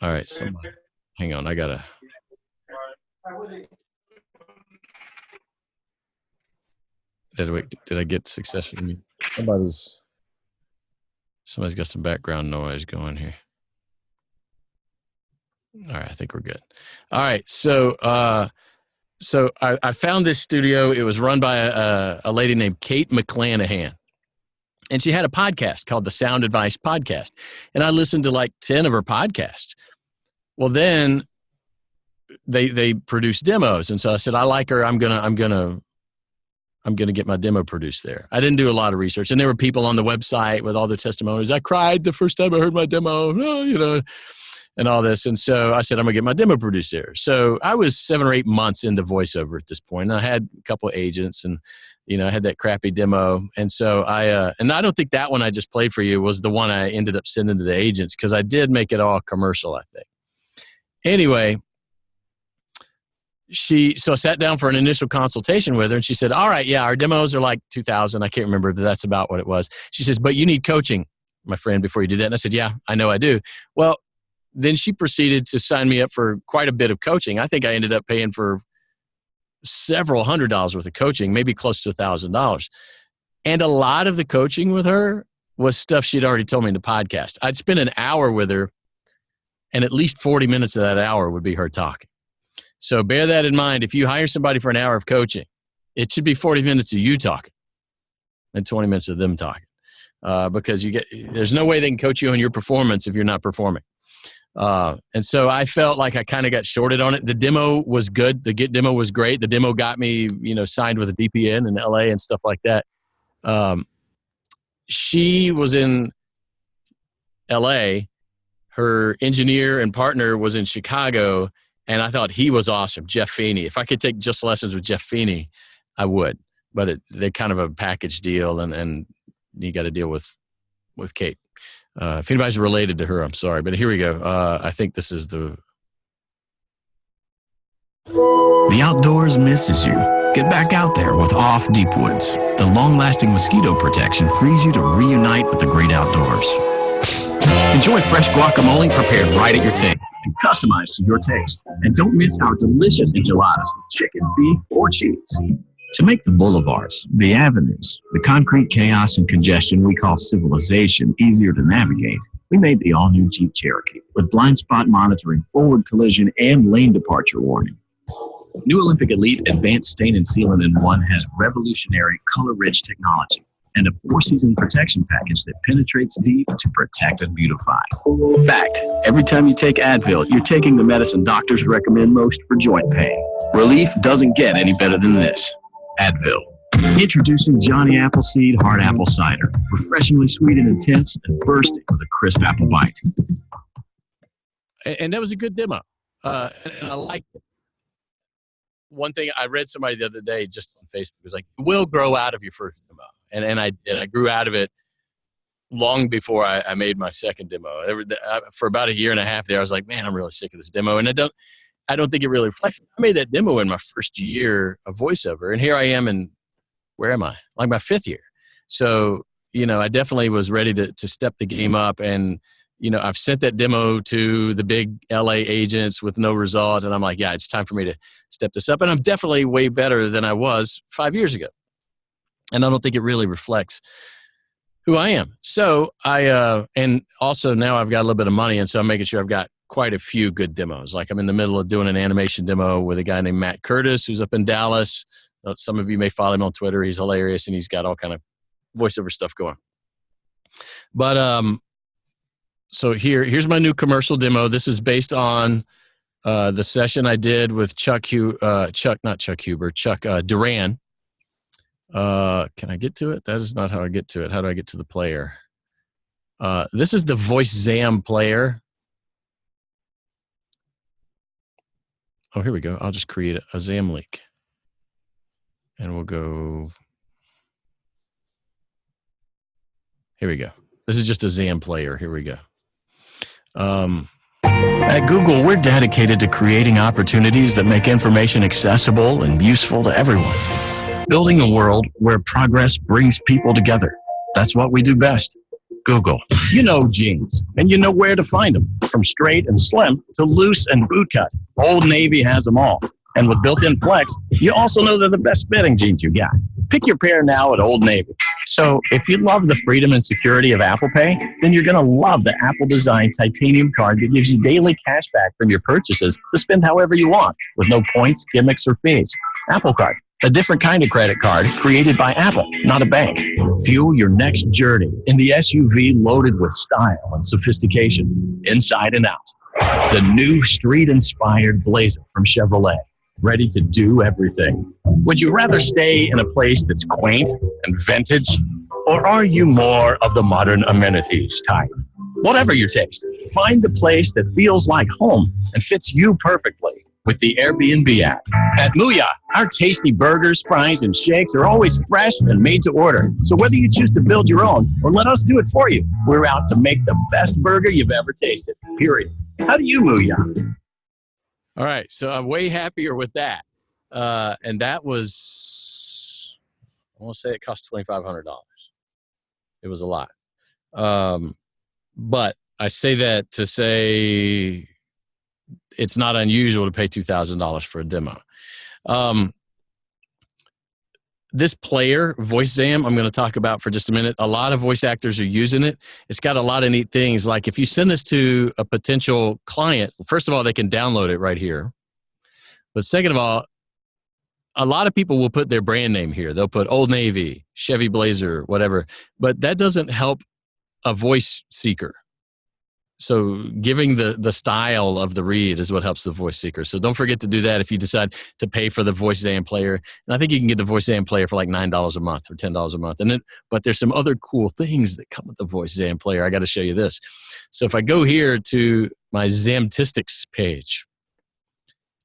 All right, somebody, hang on. I gotta. Did I get successfully? Somebody's got some background noise going here. All right, I think we're good. All right, so I found this studio. It was run by a lady named Kate McClanahan, and she had a podcast called the Sound Advice Podcast, and I listened to like 10 of her podcasts. Well, then they produced demos, and so I said, I like her. I'm gonna get my demo produced there. I didn't do a lot of research, and there were people on the website with all their testimonies. I cried the first time I heard my demo, and all this. And so I said, I'm going to get my demo produced there. So I was 7 or 8 months into voiceover at this point. And I had a couple of agents and, I had that crappy demo. And so and I don't think that one I just played for you was the one I ended up sending to the agents because I did make it all commercial, I think. Anyway, so I sat down for an initial consultation with her, and she said, all right, yeah, our demos are like 2,000. I can't remember, but that's about what it was. She says, but you need coaching, my friend, before you do that. And I said, yeah, I know I do. Well, then she proceeded to sign me up for quite a bit of coaching. I think I ended up paying for several $100s worth of coaching, maybe close to $1,000. And a lot of the coaching with her was stuff she'd already told me in the podcast. I'd spend an hour with her, and at least 40 minutes of that hour would be her talking. So bear that in mind. If you hire somebody for an hour of coaching, it should be 40 minutes of you talking and 20 minutes of them talking, because there's no way they can coach you on your performance if you're not performing. And so I felt like I kind of got shorted on it. The demo was good. The Get demo was great. The demo got me, signed with a DPN in LA and stuff like that. She was in LA. Her engineer and partner was in Chicago, and I thought he was awesome, Jeff Feeney. If I could take just lessons with Jeff Feeney, I would. But they're kind of a package deal, and you got to deal with Kate. If anybody's related to her, I'm sorry. But here we go. I think this is the outdoors misses you. Get back out there with Off Deep Woods. The long-lasting mosquito protection frees you to reunite with the great outdoors. Enjoy fresh guacamole prepared right at your table and customized to your taste. And don't miss our delicious enchiladas with chicken, beef, or cheese. To make the boulevards, the avenues, the concrete chaos and congestion we call civilization easier to navigate, we made the all-new Jeep Cherokee with blind spot monitoring, forward collision, and lane departure warning. New Olympic Elite Advanced Stain and Sealant in One has revolutionary color-rich technology and a 4-season protection package that penetrates deep to protect and beautify. Fact, every time you take Advil, you're taking the medicine doctors recommend most for joint pain. Relief doesn't get any better than this. Advil. Introducing Johnny Appleseed Hard Apple Cider. Refreshingly sweet and intense and bursting with a crisp apple bite. And that was a good demo. And I liked it. One thing I read somebody the other day just on Facebook was like, you will grow out of your first demo. And I did. I grew out of it long before I made my second demo. For about a year and a half there, I was like, man, I'm really sick of this demo. And I don't think it really reflects. I made that demo in my first year of voiceover. And here I am in, where am I? Like my 5th year. So, I definitely was ready to step the game up. And, I've sent that demo to the big LA agents with no results. And I'm like, yeah, it's time for me to step this up. And I'm definitely way better than I was 5 years ago. And I don't think it really reflects who I am. So and also now I've got a little bit of money. And so I'm making sure I've got quite a few good demos. Like I'm in the middle of doing an animation demo with a guy named Matt Curtis, who's up in Dallas. Some of you may follow him on Twitter. He's hilarious, and he's got all kind of voiceover stuff going. But so here's my new commercial demo. This is based on the session I did with Chuck Duran. Can I get to it? That is not how I get to it. How do I get to the player? This is the VoiceZam player. Oh, here we go. I'll just create a Zam link. And we'll go. Here we go. This is just a Zam player. Here we go. At Google, we're dedicated to creating opportunities that make information accessible and useful to everyone. Building a world where progress brings people together. That's what we do best. Google. You know jeans, and you know where to find them. From straight and slim to loose and bootcut. Old Navy has them all. And with built-in Flex, you also know they're the best fitting jeans you got. Pick your pair now at Old Navy. So if you love the freedom and security of Apple Pay, then you're going to love the Apple-designed titanium card that gives you daily cash back from your purchases to spend however you want, with no points, gimmicks, or fees. Apple Card. A different kind of credit card created by Apple, not a bank. Fuel your next journey in the SUV loaded with style and sophistication, inside and out. The new street-inspired Blazer from Chevrolet, ready to do everything. Would you rather stay in a place that's quaint and vintage, or are you more of the modern amenities type? Whatever your taste, find the place that feels like home and fits you perfectly with the Airbnb app. At Mooyah, our tasty burgers, fries, and shakes are always fresh and made to order. So whether you choose to build your own or let us do it for you, we're out to make the best burger you've ever tasted, period. How do you Mooyah? All right. So I'm way happier with that. And that was, I want to say it cost $2,500. It was a lot. But I say that to say it's not unusual to pay $2,000 for a demo. This player, VoiceZam, I'm going to talk about for just a minute. A lot of voice actors are using it. It's got a lot of neat things. Like if you send this to a potential client, first of all, they can download it right here. But second of all, a lot of people will put their brand name here. They'll put Old Navy, Chevy Blazer, whatever. But that doesn't help a voice seeker. So giving the style of the read is what helps the voice seeker. So don't forget to do that if you decide to pay for the VoiceZam player. And I think you can get the VoiceZam player for like $9 a month or $10 a month. And then, but there's some other cool things that come with the VoiceZam player. I got to show you this. So if I go here to my Zamtistics page,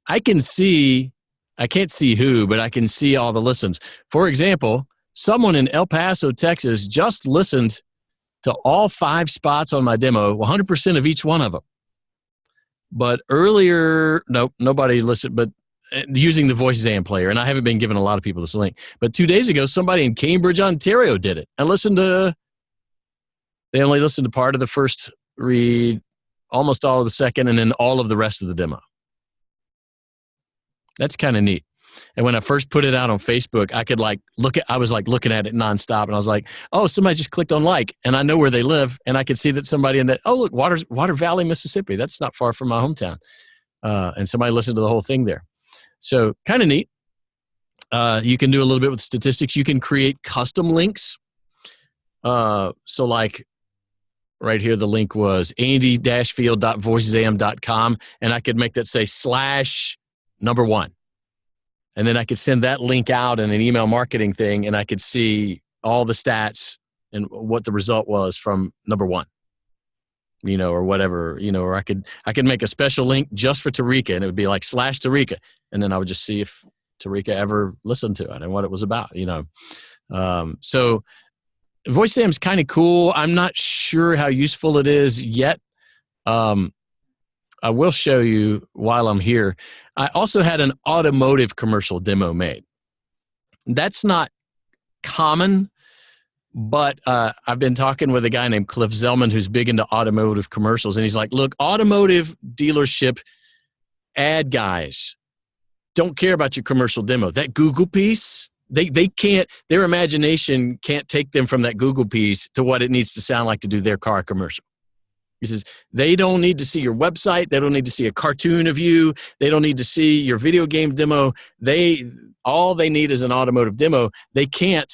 I can't see who, but I can see all the listens. For example, someone in El Paso, Texas just listened to all 5 spots on my demo, 100% of each one of them. But earlier, nope, nobody listened, but using the VoiceZam player, and I haven't been giving a lot of people this link. But 2 days ago, somebody in Cambridge, Ontario did it. And they only listened to part of the first read, almost all of the second, and then all of the rest of the demo. That's kind of neat. And when I first put it out on Facebook, I was looking at it nonstop, and I was like, oh, somebody just clicked on like, and I know where they live, and I could see that somebody in that, oh, look, Water Valley, Mississippi. That's not far from my hometown. And somebody listened to the whole thing there. So kind of neat. You can do a little bit with statistics. You can create custom links. So like right here, the link was andy-field.voicezam.com, and I could make that say /1. And then I could send that link out in an email marketing thing, and I could see all the stats and what the result was from number 1, or whatever, or I could make a special link just for Tarika, and it would be like /Tarika. And then I would just see if Tarika ever listened to it and what it was about, So VoiceZam is kind of cool. I'm not sure how useful it is yet. I will show you while I'm here. I also had an automotive commercial demo made. That's not common, but I've been talking with a guy named Cliff Zellman who's big into automotive commercials, and he's like, look, automotive dealership ad guys don't care about your commercial demo. That Google piece, they can't, their imagination can't take them from that Google piece to what it needs to sound like to do their car commercial. He says, they don't need to see your website. They don't need to see a cartoon of you. They don't need to see your video game demo. All they need is an automotive demo. They can't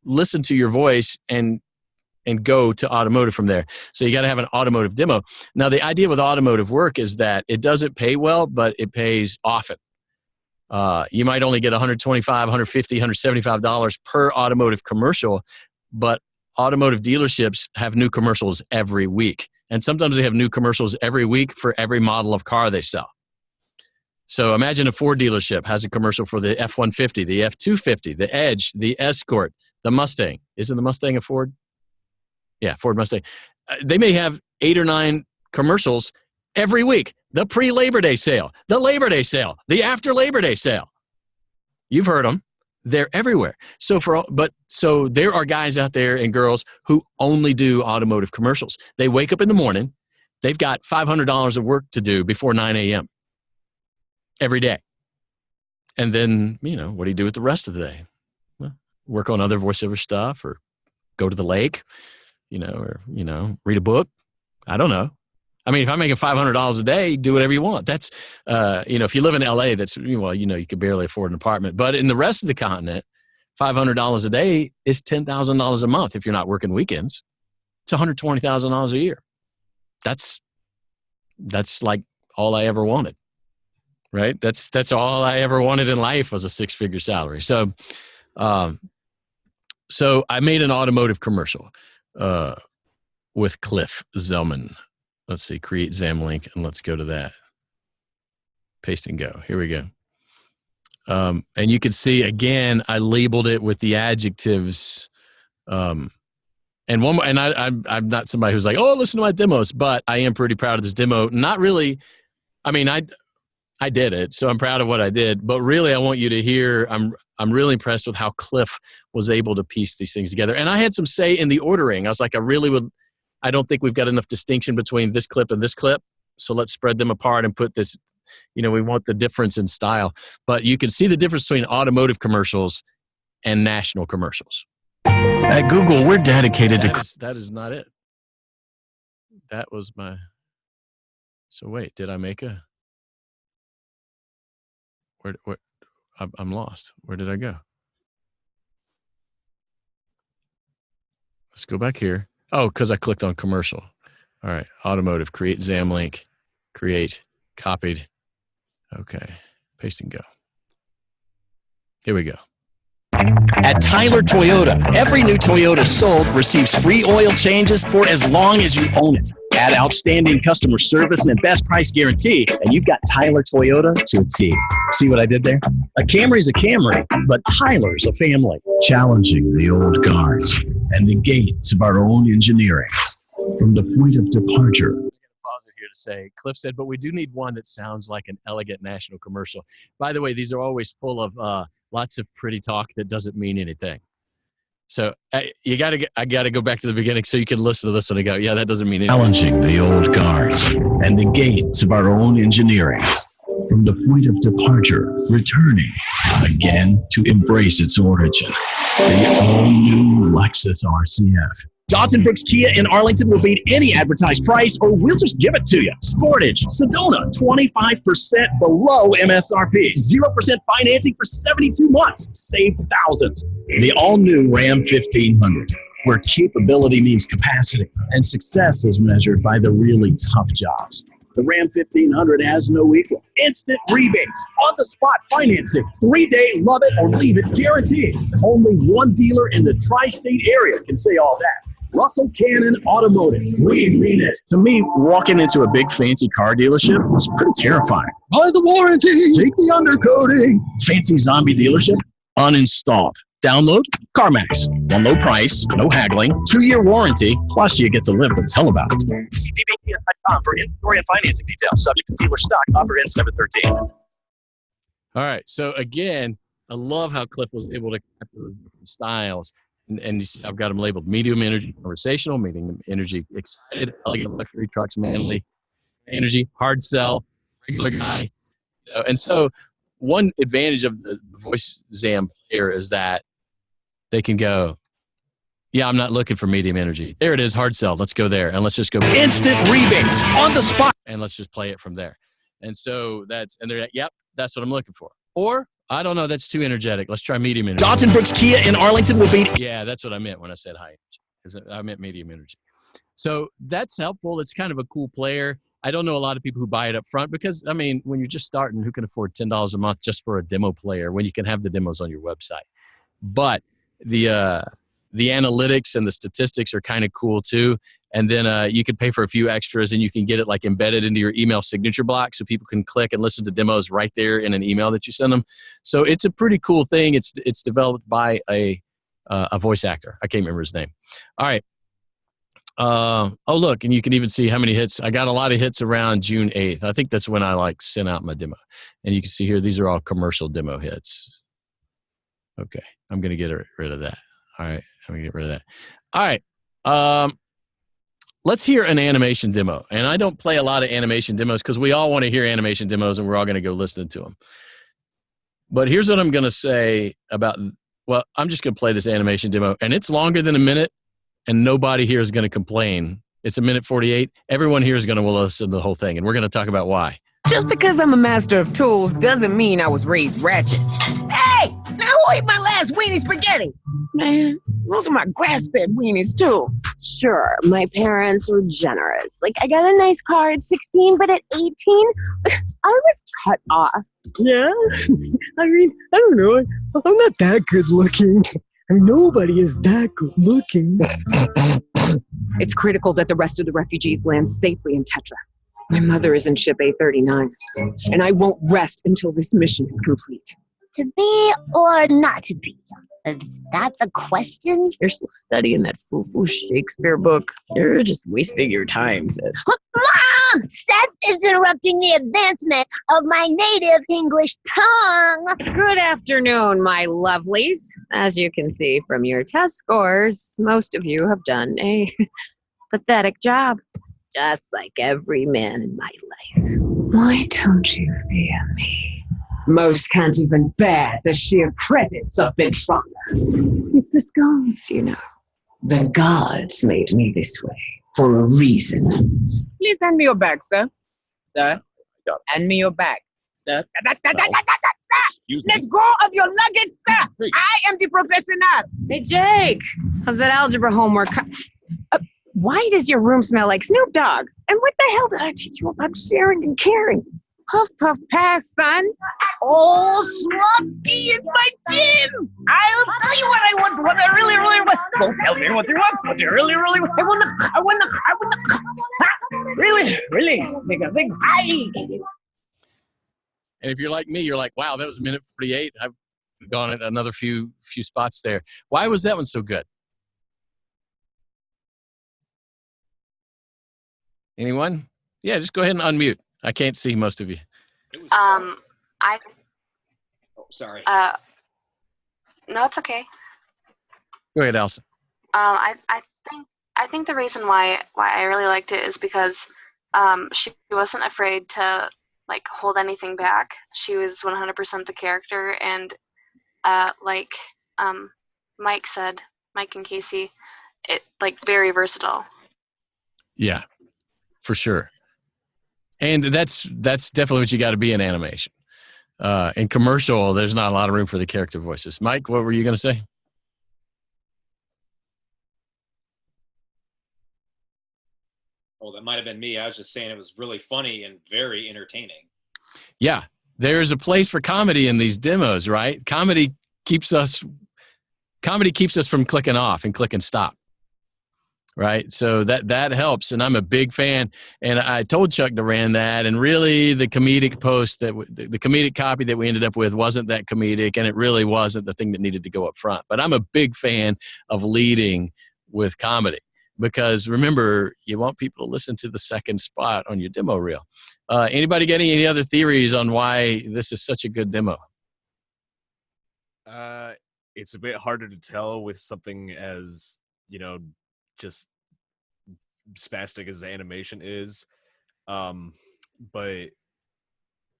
listen to your voice and go to automotive from there. So you got to have an automotive demo. Now, the idea with automotive work is that it doesn't pay well, but it pays often. You might only get $125, $150, $175 per automotive commercial, but automotive dealerships have new commercials every week. And sometimes they have new commercials every week for every model of car they sell. So imagine a Ford dealership has a commercial for the F-150, the F-250, the Edge, the Escort, the Mustang. Isn't the Mustang a Ford? Yeah, Ford Mustang. They may have 8 or 9 commercials every week. The pre-Labor Day sale, the Labor Day sale, the after Labor Day sale. You've heard them. They're everywhere. So there are guys out there and girls who only do automotive commercials. They wake up in the morning. They've got $500 of work to do before 9 a.m. every day. And then, what do you do with the rest of the day? Well, work on other voiceover stuff or go to the lake, or read a book. I don't know. I mean, if I'm making $500 a day, do whatever you want. That's, if you live in LA, that's, you could barely afford an apartment. But in the rest of the continent, $500 a day is $10,000 a month if you're not working weekends. It's $120,000 a year. That's like all I ever wanted, right? That's all I ever wanted in life was a 6-figure salary. So I made an automotive commercial with Cliff Zellman. Let's see, create Zamlink, and let's go to that. Paste and go. Here we go. And you can see, again, I labeled it with the adjectives. I'm not somebody who's like, oh, listen to my demos, but I am pretty proud of this demo. Not really. I mean, I did it, so I'm proud of what I did. But really, I want you to hear, I'm really impressed with how Cliff was able to piece these things together. And I had some say in the ordering. I was like, I don't think we've got enough distinction between this clip and this clip, so let's spread them apart and put this, we want the difference in style. But you can see the difference between automotive commercials and national commercials. At Google, we're dedicated That is not it. That was my... So wait, did I make a... Where I'm lost. Where did I go? Let's go back here. Oh, because I clicked on commercial. All right, automotive, create Zamlink, create, copied. Okay, paste and go. Here we go. At Tyler Toyota, every new Toyota sold receives free oil changes for as long as you own it. Add outstanding customer service and best price guarantee, and you've got Tyler Toyota to a T. See what I did there? A Camry's a Camry, but Tyler's a family. Challenging the old guards and the gates of our own engineering. From the point of departure. I'm going to pause it here to say, Cliff said, but we do need one that sounds like an elegant national commercial. By the way, these are always full of lots of pretty talk that doesn't mean anything. So I got to go back to the beginning so you can listen to this one and go, yeah, that doesn't mean anything. Challenging the old guards and the gates of our own engineering. From the point of departure, returning again to embrace its origin. The all-new Lexus RCF. Dodson Brooks Kia in Arlington will beat any advertised price, or we'll just give it to you. Sportage, Sedona, 25% below MSRP. 0% financing for 72 months. Save thousands. The all-new Ram 1500, where capability means capacity, and success is measured by the really tough jobs. The Ram 1500 has no equal. Instant rebates, on-the-spot financing, 3-day love it or leave it guaranteed. Only one dealer in the tri-state area can say all that. Russell Cannon Automotive. We mean it. To me, walking into a big fancy car dealership is pretty terrifying. Buy the warranty. Take the undercoating. Fancy zombie dealership? Uninstalled. Download CarMax. One low price, no haggling, 2-year warranty, plus you get to live to tell about it. See DBT.com for inventory and financing details. Subject to dealer stock. Offer ends 7/13. All right. So again, I love how Cliff was able to capture those different styles. And you see, I've got them labeled medium energy, conversational, medium energy, excited, elegant luxury trucks, manly energy, hard sell, regular guy. And so one advantage of the voice Zam player is that they can go, yeah, I'm not looking for medium energy. There it is, hard sell. Let's go there. And let's just go. Instant rebates on the spot. And let's just play it from there. And so they're like, yep, that's what I'm looking for. Or, I don't know, that's too energetic. Let's try medium energy. Dodson Brooks Kia in Arlington will beat. Yeah, that's what I meant when I said high energy, because I meant medium energy. So that's helpful. It's kind of a cool player. I don't know a lot of people who buy it up front because, I mean, when you're just starting, who can afford $10 a month just for a demo player when you can have the demos on your website? But the analytics and the statistics are kind of cool too. And then you can pay for a few extras and you can get it like embedded into your email signature block so people can click and listen to demos right there in an email that you send them. So it's a pretty cool thing. It's developed by a voice actor. I can't remember his name. All right. Oh, look, and you can even see how many hits. I got a lot of hits around June 8th. I think that's when I sent out my demo. And you can see here, these are all commercial demo hits. Okay. I'm going to get rid of that. All right. I'm going to get rid of that. All right. Let's hear an animation demo. And I don't play a lot of animation demos because we all want to hear animation demos and we're all going to go listen to them. But here's what I'm going to say about, well, I'm just going to play this animation demo. And it's longer than a minute and nobody here is going to complain. It's 1:48. Everyone here is going to listen to the whole thing. And we're going to talk about why. Just because I'm a master of tools doesn't mean I was raised ratchet. Hey! Now who ate my last weenie spaghetti? Man, those are my grass-fed weenies, too. Sure, my parents were generous. I got a nice car at 16, but at 18, I was cut off. Yeah? I mean, I don't know. I'm not that good looking. I mean, nobody is that good looking. It's critical that the rest of the refugees land safely in Tetra. My mother is in ship A39, and I won't rest until this mission is complete. To be or not to be? Is that the question? You're still studying that foo-foo Shakespeare book. You're just wasting your time, sis. Mom! Seth is interrupting the advancement of my native English tongue. Good afternoon, my lovelies. As you can see from your test scores, most of you have done a pathetic job, just like every man in my life. Why don't you fear me? Most can't even bear the sheer presence of Ventrana. It's the skulls, you know. The gods made me this way for a reason. Please hand me your bag, sir. Sir, hand me your bag, sir. Let go of your luggage, sir. I am the professor now. Hey, Jake. How's that algebra homework? Why does your room smell like Snoop Dogg? And what the hell did I teach you about sharing and caring? Puff, puff, pass, son. Oh, Sloppy is my gym. I'll tell you what I want, what I really, really want. So tell me what you want, what you really, really want. I want the, really, make a big party. And if you're like me, you're like, wow, that was minute 48. I've gone at another few spots there. Why was that one so good? Anyone? Yeah, just go ahead and unmute. I can't see most of you. Oh, sorry. No, it's okay. Go ahead, Allison. I think the reason why I really liked it is because she wasn't afraid to like hold anything back. She was 100% the character, and like Mike said, Mike and Casey, it like very versatile. Yeah, for sure. And that's definitely what you got to be in animation. In commercial, there's not a lot of room for the character voices. Mike, what were you going to say? Oh, that might have been me. I was just saying it was really funny and very entertaining. Yeah, there's a place for comedy in these demos, right? Comedy keeps us from clicking off and clicking stop. Right. So that helps. And I'm a big fan. And I told Chuck Duran that, and really the comedic post the comedic copy that we ended up with wasn't that comedic, and it really wasn't the thing that needed to go up front. But I'm a big fan of leading with comedy, because remember, you want people to listen to the second spot on your demo reel. Anybody getting any other theories on why this is such a good demo? It's a bit harder to tell with something as, just spastic as the animation is, but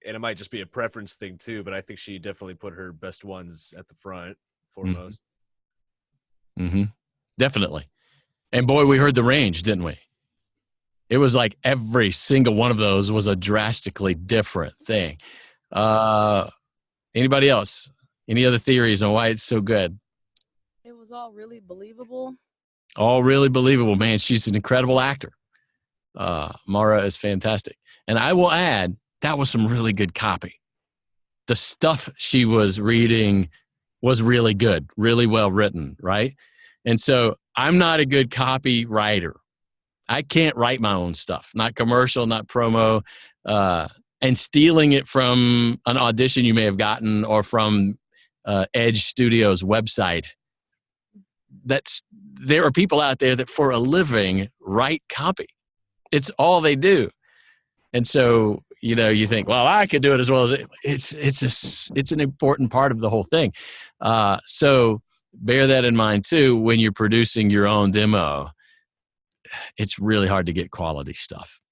it might just be a preference thing too, but I think she definitely put her best ones at the front foremost. Mm-hmm. Definitely. And boy, we heard the range, didn't we? It was like every single one of those was a drastically different thing. Anybody else? Any other theories on why it's so good? It was all really believable. All really believable, man. She's an incredible actor. Mara is fantastic. And I will add, that was some really good copy. The stuff she was reading was really good, really well written, right? And so I'm not a good copywriter. I can't write my own stuff, not commercial, not promo, and stealing it from an audition you may have gotten or from Edge Studios website. There are people out there that for a living write copy. It's all they do. And so, you think, well, I could do it as well as it's an important part of the whole thing. So bear that in mind too, when you're producing your own demo. It's really hard to get quality stuff.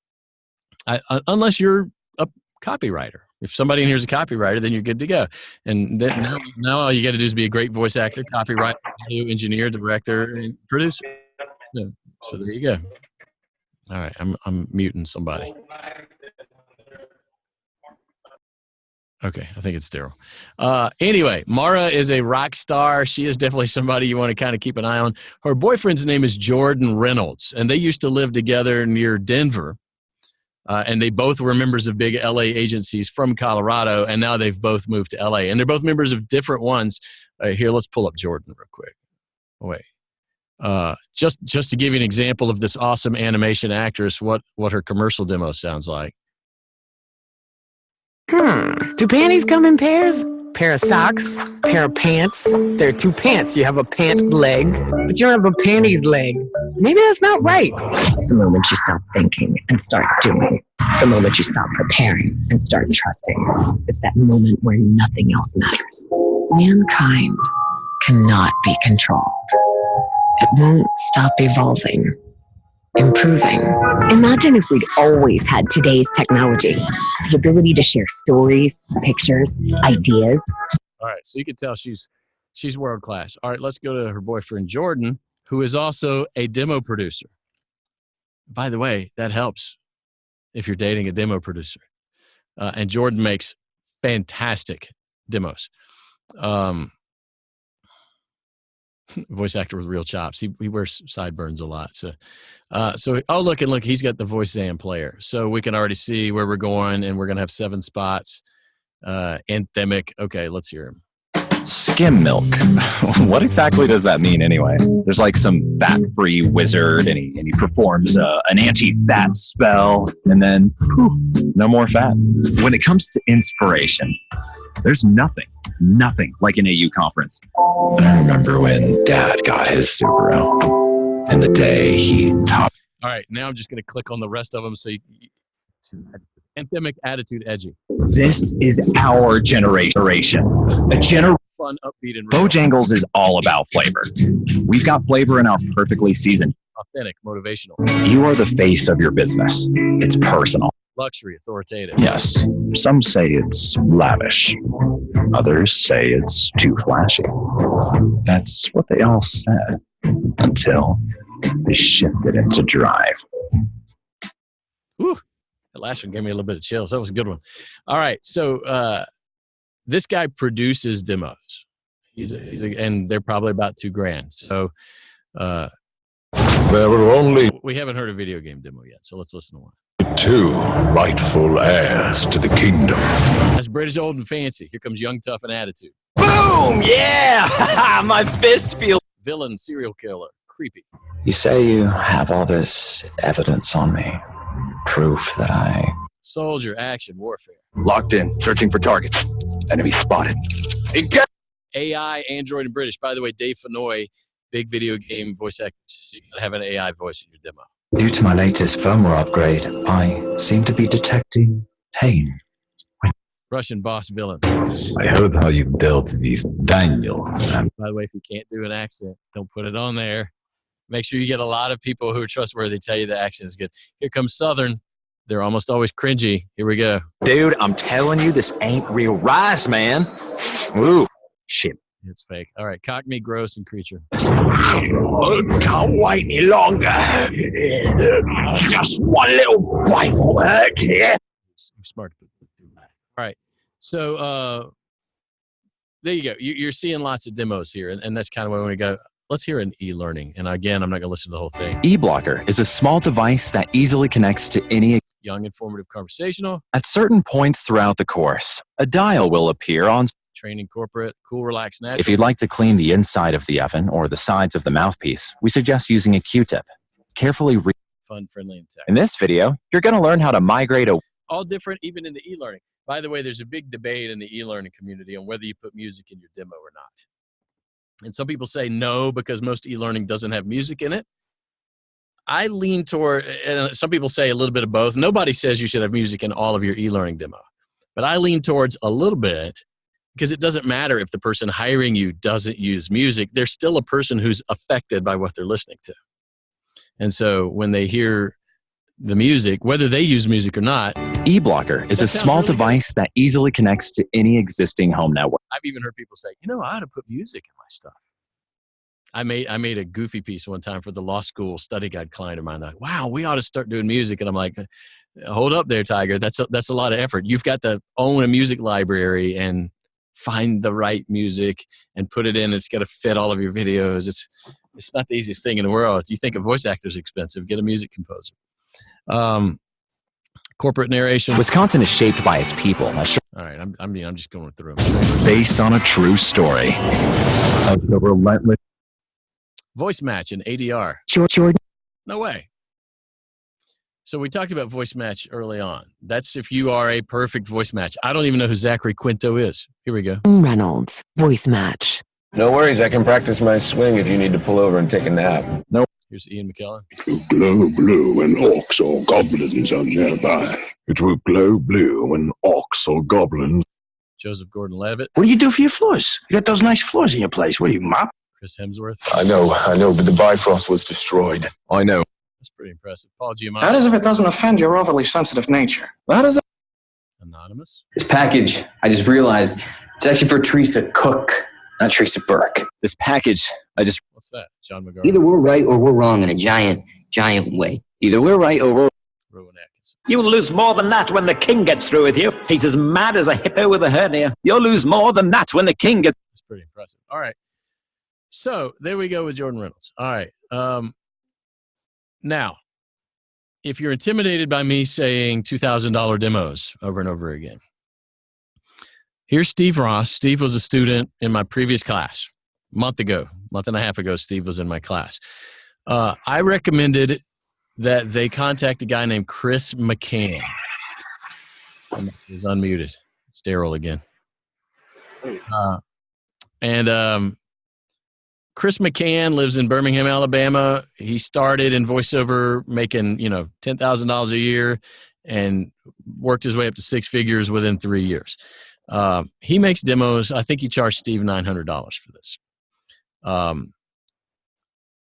Unless you're a copywriter. If somebody in here is a copywriter, then you're good to go. And then now all you got to do is be a great voice actor, copywriter, engineer, director, and producer. Yeah. So there you go. All right, I'm muting somebody. Okay, I think it's Daryl. Anyway, Mara is a rock star. She is definitely somebody you want to kind of keep an eye on. Her boyfriend's name is Jordan Reynolds, and they used to live together near Denver. And they both were members of big LA agencies from Colorado, and now they've both moved to LA. And they're both members of different ones. Here, let's pull up Jordan real quick. Wait. Just to give you an example of this awesome animation actress, what her commercial demo sounds like. Do panties come in pairs? pair of socks, pair of pants. There are 2 pants. You have a pant leg, but you don't have a panties leg. Maybe that's not right. The moment you stop thinking and start doing, the moment you stop preparing and start trusting, is that moment where nothing else matters. Mankind cannot be controlled. It won't stop evolving, improving. Imagine if we'd always had today's technology, the ability to share stories, pictures, ideas. All right, so you can tell she's world class. All right, let's go to her boyfriend Jordan, who is also a demo producer. By the way, that helps if you're dating a demo producer. And Jordan makes fantastic demos. Voice actor with real chops. He wears sideburns a lot. So oh, look, he's got the voice Zam player. So we can already see where we're going, and we're going to have 7 spots. Anthemic. Okay, let's hear him. Skim milk. What exactly does that mean anyway? There's like some fat-free wizard, and he performs an anti-fat spell, and then no more fat. When it comes to inspiration, there's nothing like an AU conference. I remember when Dad got his Subaru, and the day he taught. All right, now I'm just going to click on the rest of them. So Anthemic, Attitude, Edgy. This is our generation. Fun, upbeat, and Bojangles is all about flavor. We've got flavor in our perfectly seasoned. Authentic, motivational. You are the face of your business. It's personal. Luxury, authoritative. Yes. Some say it's lavish. Others say it's too flashy. That's what they all said until they shifted it to drive. Whew. The last one gave me a little bit of chills. That was a good one. All right. So this guy produces demos. And they're probably about $2,000. So there were only we haven't heard a video game demo yet. So let's listen to one. 2 rightful heirs to the kingdom. That's British old and fancy. Here comes Young, Tough, and Attitude. Boom! Yeah! My fist feels. Villain, serial killer, creepy. You say you have all this evidence on me. Proof that I... Soldier, action, warfare. Locked in, searching for targets. Enemy spotted. AI, Android, and British. By the way, Dave Fenoy, big video game voice actor, you gotta have an AI voice in your demo. Due to my latest firmware upgrade, I seem to be detecting pain. Russian boss villain. I heard how you dealt with Daniel. By the way, if you can't do an accent, don't put it on there. Make sure you get a lot of people who are trustworthy tell you the accent is good. Here comes Southern. They're almost always cringy. Here we go. Dude, I'm telling you, this ain't real rice, man. Ooh, shit. It's fake. All right, Cockney, Gross, and Creature. Can't wait any longer. Just one little bite will hurt here. Smart. All right. So there you go. You're seeing lots of demos here, and that's kind of where we go. Let's hear an e-learning. And again, I'm not going to listen to the whole thing. eBlocker is a small device that easily connects to any... Young, informative, conversational. At certain points throughout the course, a dial will appear on... Training, corporate, cool, relaxed, natural. If you'd like to clean the inside of the oven or the sides of the mouthpiece, we suggest using a Q-tip. Carefully Fun, friendly, and tech. In this video, you're going to learn how to migrate a... All different, even in the e-learning. By the way, there's a big debate in the e-learning community on whether you put music in your demo or not. And some people say no, because most e-learning doesn't have music in it. I lean toward, and some people say a little bit of both. Nobody says you should have music in all of your e-learning demo. But I lean towards a little bit, because it doesn't matter if the person hiring you doesn't use music. They're still a person who's affected by what they're listening to. And so when they hear the music, whether they use music or not. eBlocker is a small really device that easily connects to any existing home network. I've even heard people say, I ought to put music in my stuff. I made a goofy piece one time for the law school study guide client of mine. They're like, wow, we ought to start doing music. And I'm like, hold up there, Tiger. That's a lot of effort. You've got to own a music library and find the right music and put it in. It's got to fit all of your videos. It's not the easiest thing in the world. You think a voice actor is expensive, get a music composer. Corporate narration. Wisconsin is shaped by its people. All right, I'm just going through them. Based on a true story of the relentless voice match in ADR. Jordan. No way. So we talked about voice match early on. That's if you are a perfect voice match. I don't even know who Zachary Quinto is. Here we go. Reynolds, voice match. No worries, I can practice my swing if you need to pull over and take a nap. No. Here's Ian McKellen. Glow blue when orcs or goblins are nearby. It will glow blue when orcs or goblins. Joseph Gordon-Levitt. What do you do for your floors? You got those nice floors in your place. What do you, mop? Chris Hemsworth. I know, but the Bifrost was destroyed. I know. That's pretty impressive. Paul Giamatti. That is if it doesn't offend your overly sensitive nature. How does it? Anonymous. This package, I just realized, it's actually for Teresa Cook, not Teresa Burke. This package, What's that? John McGarvey. Either we're right or we're wrong in a giant, giant way. Either we're right or we're... Rowan Atkinson. You'll lose more than that when the king gets through with you. He's as mad as a hippo with a hernia. You'll lose more than that when the king gets... That's pretty impressive. All right. So there we go with Jordan Reynolds. All right. Now, if you're intimidated by me saying $2,000 demos over and over again, here's Steve Ross. Steve was a student in my previous class a month and a half ago. Steve was in my class. I recommended that they contact a guy named Chris McCann. He's unmuted. It's Daryl again. Chris McCann lives in Birmingham, Alabama. He started in voiceover making, $10,000 a year and worked his way up to six figures within 3 years. He makes demos. I think he charged Steve $900 for this.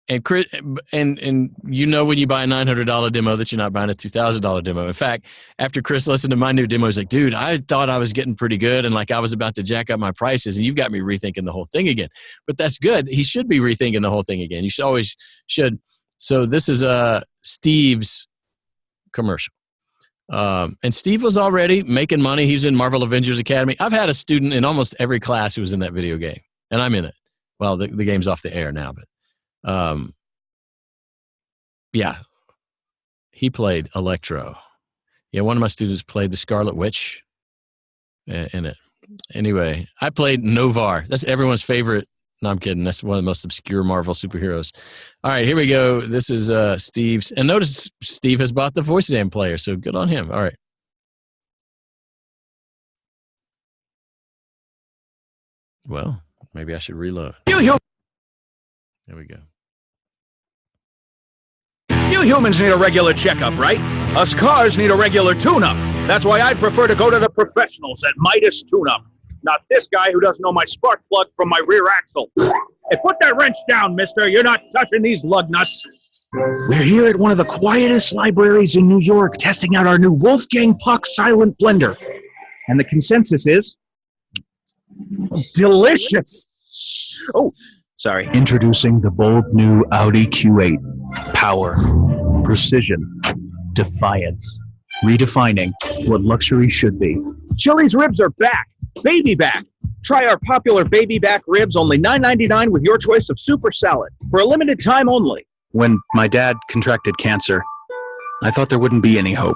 And Chris, and when you buy a $900 demo that you're not buying a $2,000 demo. In fact, after Chris listened to my new demo, he's like, dude, I thought I was getting pretty good and like I was about to jack up my prices and you've got me rethinking the whole thing again. But that's good. He should be rethinking the whole thing again. You should. So this is Steve's commercial. And Steve was already making money. He was in Marvel Avengers Academy. I've had a student in almost every class who was in that video game, and I'm in it. Well, the game's off the air now, but yeah, he played Electro. Yeah, one of my students played the Scarlet Witch in it. Anyway, I played Novar. That's everyone's favorite. No, I'm kidding. That's one of the most obscure Marvel superheroes. All right, here we go. This is Steve's. And notice Steve has bought the VoiceZam player, so good on him. All right. Well, maybe I should reload. There we go. You humans need a regular checkup, right? Us cars need a regular tune-up. That's why I prefer to go to the professionals at Midas Tune-Up. Not this guy who doesn't know my spark plug from my rear axle. Hey, put that wrench down, mister. You're not touching these lug nuts. We're here at one of the quietest libraries in New York testing out our new Wolfgang Puck Silent Blender. And the consensus is delicious. Oh, sorry. Introducing the bold new Audi Q8. Power, precision, defiance. Redefining what luxury should be. Chili's ribs are back. Baby back. Try our popular baby back ribs, only $9.99 with your choice of super salad. For a limited time only. When my dad contracted cancer, I thought there wouldn't be any hope.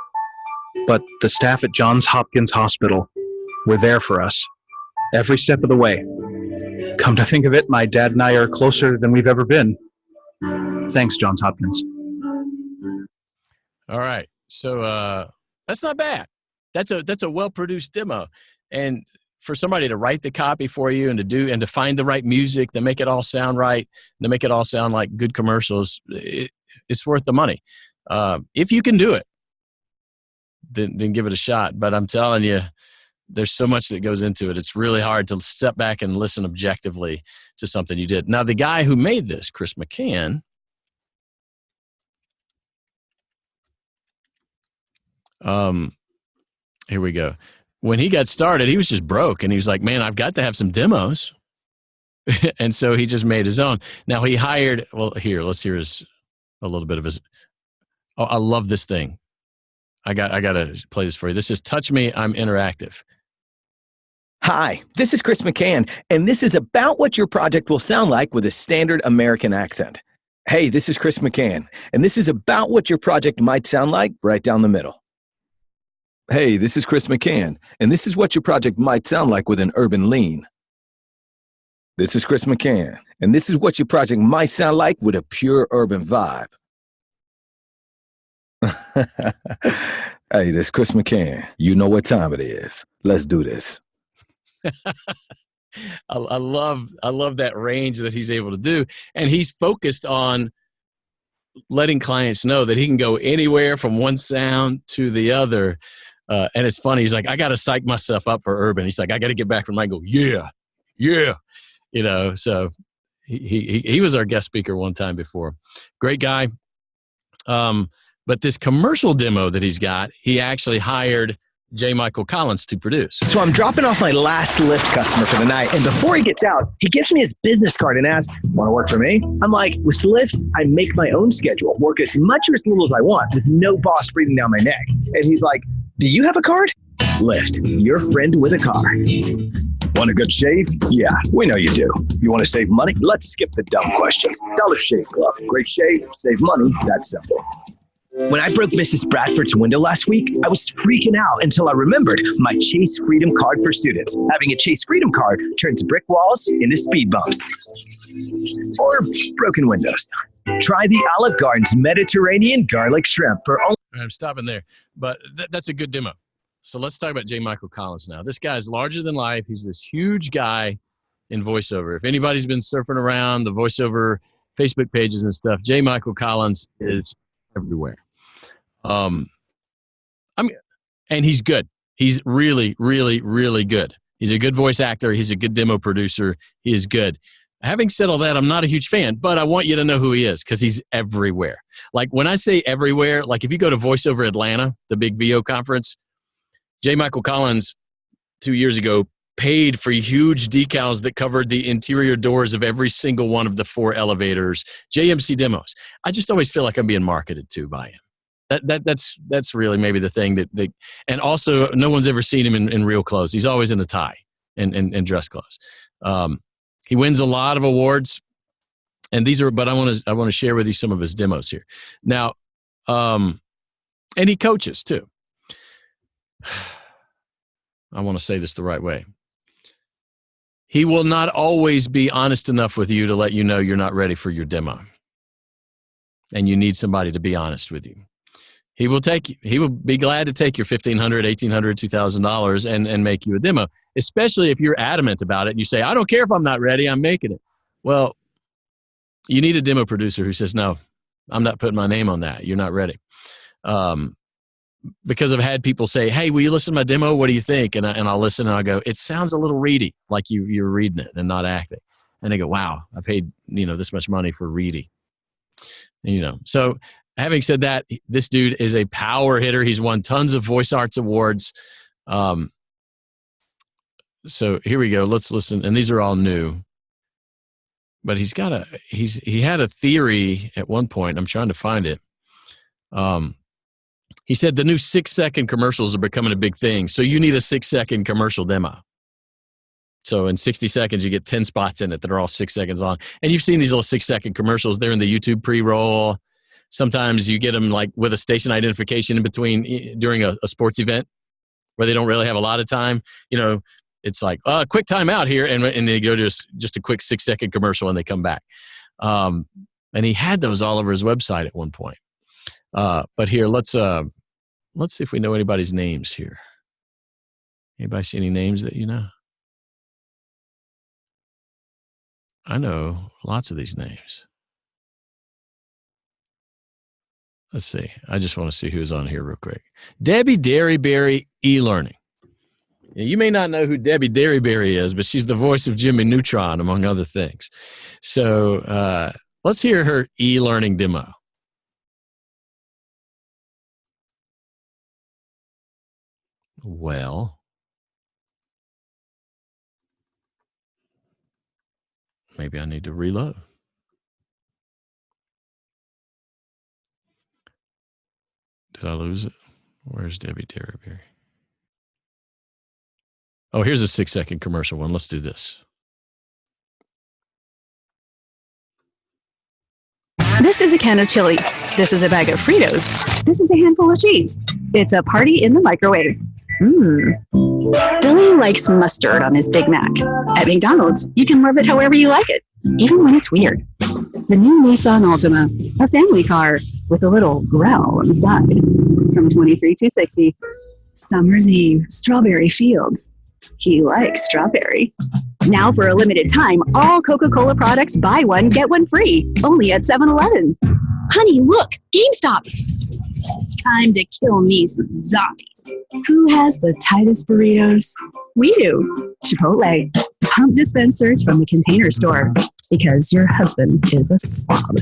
But the staff at Johns Hopkins Hospital were there for us every step of the way. Come to think of it, my dad and I are closer than we've ever been. Thanks, Johns Hopkins. All right. So that's not bad. That's a well-produced demo. And for somebody to write the copy for you and to find the right music, to make it all sound right, to make it all sound like good commercials, it's worth the money. If you can do it, then give it a shot. But I'm telling you, there's so much that goes into it. It's really hard to step back and listen objectively to something you did. Now, the guy who made this, Chris McCann, here we go. When he got started, he was just broke, and he was like, man, I've got to have some demos. And so he just made his own. Now he hired, let's hear a little bit of his. Oh, I love this thing. I got to play this for you. This is Touch Me, I'm Interactive. Hi, this is Chris McCann, and this is about what your project will sound like with a standard American accent. Hey, this is Chris McCann, and this is about what your project might sound like right down the middle. Hey, this is Chris McCann, and this is what your project might sound like with an urban lean. This is Chris McCann, and this is what your project might sound like with a pure urban vibe. Hey, this is Chris McCann. You know what time it is. Let's do this. I love that range that he's able to do. And he's focused on letting clients know that he can go anywhere from one sound to the other. And it's funny. He's like, I got to psych myself up for urban. He's like, I got to get back from mine. Go, yeah. You know, so he was our guest speaker one time before. Great guy. But this commercial demo that he's got, he actually hired J. Michael Collins to produce. So I'm dropping off my last Lyft customer for the night, and before he gets out, he gives me his business card and asks, want to work for me? I'm like, with Lyft, I make my own schedule, work as much or as little as I want, with no boss breathing down my neck. And he's like, do you have a card? Lyft, your friend with a car. Want a good shave? Yeah, we know you do. You want to save money? Let's skip the dumb questions. Dollar Shave Club. Great shave, save money. That's simple. When I broke Mrs. Bradford's window last week, I was freaking out until I remembered my Chase Freedom card for students. Having a Chase Freedom card turns brick walls into speed bumps. Or broken windows. Try the Olive Garden's Mediterranean garlic shrimp for only... I'm stopping there, but that's a good demo. So let's talk about J. Michael Collins now. This guy's larger than life. He's this huge guy in voiceover. If anybody's been surfing around the voiceover Facebook pages and stuff, J. Michael Collins is everywhere. And he's good. He's really, really, really good. He's a good voice actor. He's a good demo producer. He is good. Having said all that, I'm not a huge fan, but I want you to know who he is because he's everywhere. Like when I say everywhere, like if you go to VoiceOver Atlanta, the big VO conference, J. Michael Collins 2 years ago paid for huge decals that covered the interior doors of every single one of the 4 elevators, JMC demos. I just always feel like I'm being marketed to by him. That's really maybe the thing that they, and also no one's ever seen him in real clothes. He's always in a tie and dress clothes. He wins a lot of awards, and these are. But I want to share with you some of his demos here. Now, and he coaches too. I want to say this the right way. He will not always be honest enough with you to let you know you're not ready for your demo, and you need somebody to be honest with you. He will be glad to take your $1,500, $1,800, $2,000 and make you a demo, especially if you're adamant about it and you say, I don't care if I'm not ready, I'm making it. Well, you need a demo producer who says, no, I'm not putting my name on that. You're not ready. Because I've had people say, hey, will you listen to my demo? What do you think? And I'll listen and I'll go, it sounds a little reedy, like you're reading it and not acting. And they go, wow, I paid, this much money for reedy. So having said that, this dude is a power hitter. He's won tons of Voice Arts Awards. So here we go. Let's listen. And these are all new. But he had a theory at one point. I'm trying to find it. He said the new 6-second commercials are becoming a big thing. So you need a 6-second commercial demo. So in 60 seconds, you get 10 spots in it that are all 6 seconds long. And you've seen these little 6-second commercials. They're in the YouTube pre-roll. Sometimes you get them like with a station identification in between during a sports event where they don't really have a lot of time. It's like, quick time out here. And they go to just a quick 6-second commercial and they come back. And he had those all over his website at one point. But here, let's see if we know anybody's names here. Anybody see any names that you know? I know lots of these names. Let's see. I just want to see who's on here real quick. Debbie Derryberry eLearning. You may not know who Debbie Derryberry is, but she's the voice of Jimmy Neutron, among other things. So let's hear her e-learning demo. Well, maybe I need to reload. Did I lose it? Where's Debbie Derryberry? Oh, here's a 6-second commercial one. Let's do this. This is a can of chili. This is a bag of Fritos. This is a handful of cheese. It's a party in the microwave. Billy likes mustard on his Big Mac. At McDonald's, you can love it however you like it, even when it's weird. The new Nissan Altima, a family car. with a little growl on the side. From 23-260, Summer's Eve, Strawberry Fields. He likes strawberry. Now for a limited time, all Coca-Cola products buy one, get one free. Only at 7-Eleven. Honey, look, GameStop. Time to kill me some zombies. Who has the tightest burritos? We do. Chipotle. Pump dispensers from the Container Store. Because your husband is a slob.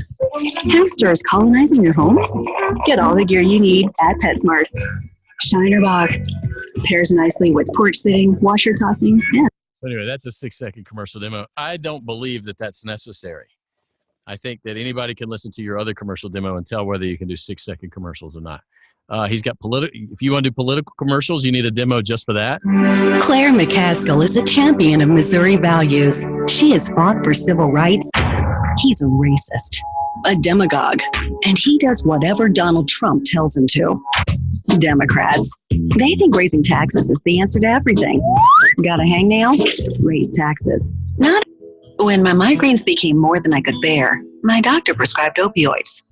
Hamsters colonizing your home? Get all the gear you need at PetSmart. Shiner Box. Pairs nicely with porch sitting, washer tossing, and... So anyway, that's a 6-second commercial demo. I don't believe that that's necessary. I think that anybody can listen to your other commercial demo and tell whether you can do 6-second commercials or not. He's got if you want to do political commercials, you need a demo just for that. Claire McCaskill is a champion of Missouri values. She has fought for civil rights. He's a racist, a demagogue, and he does whatever Donald Trump tells him to. Democrats, they think raising taxes is the answer to everything. Got a hangnail? Raise taxes. Not when my migraines became more than I could bear. My doctor prescribed opioids.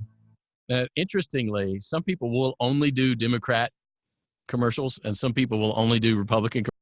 Interestingly, some people will only do Democrat commercials and some people will only do Republican commercials.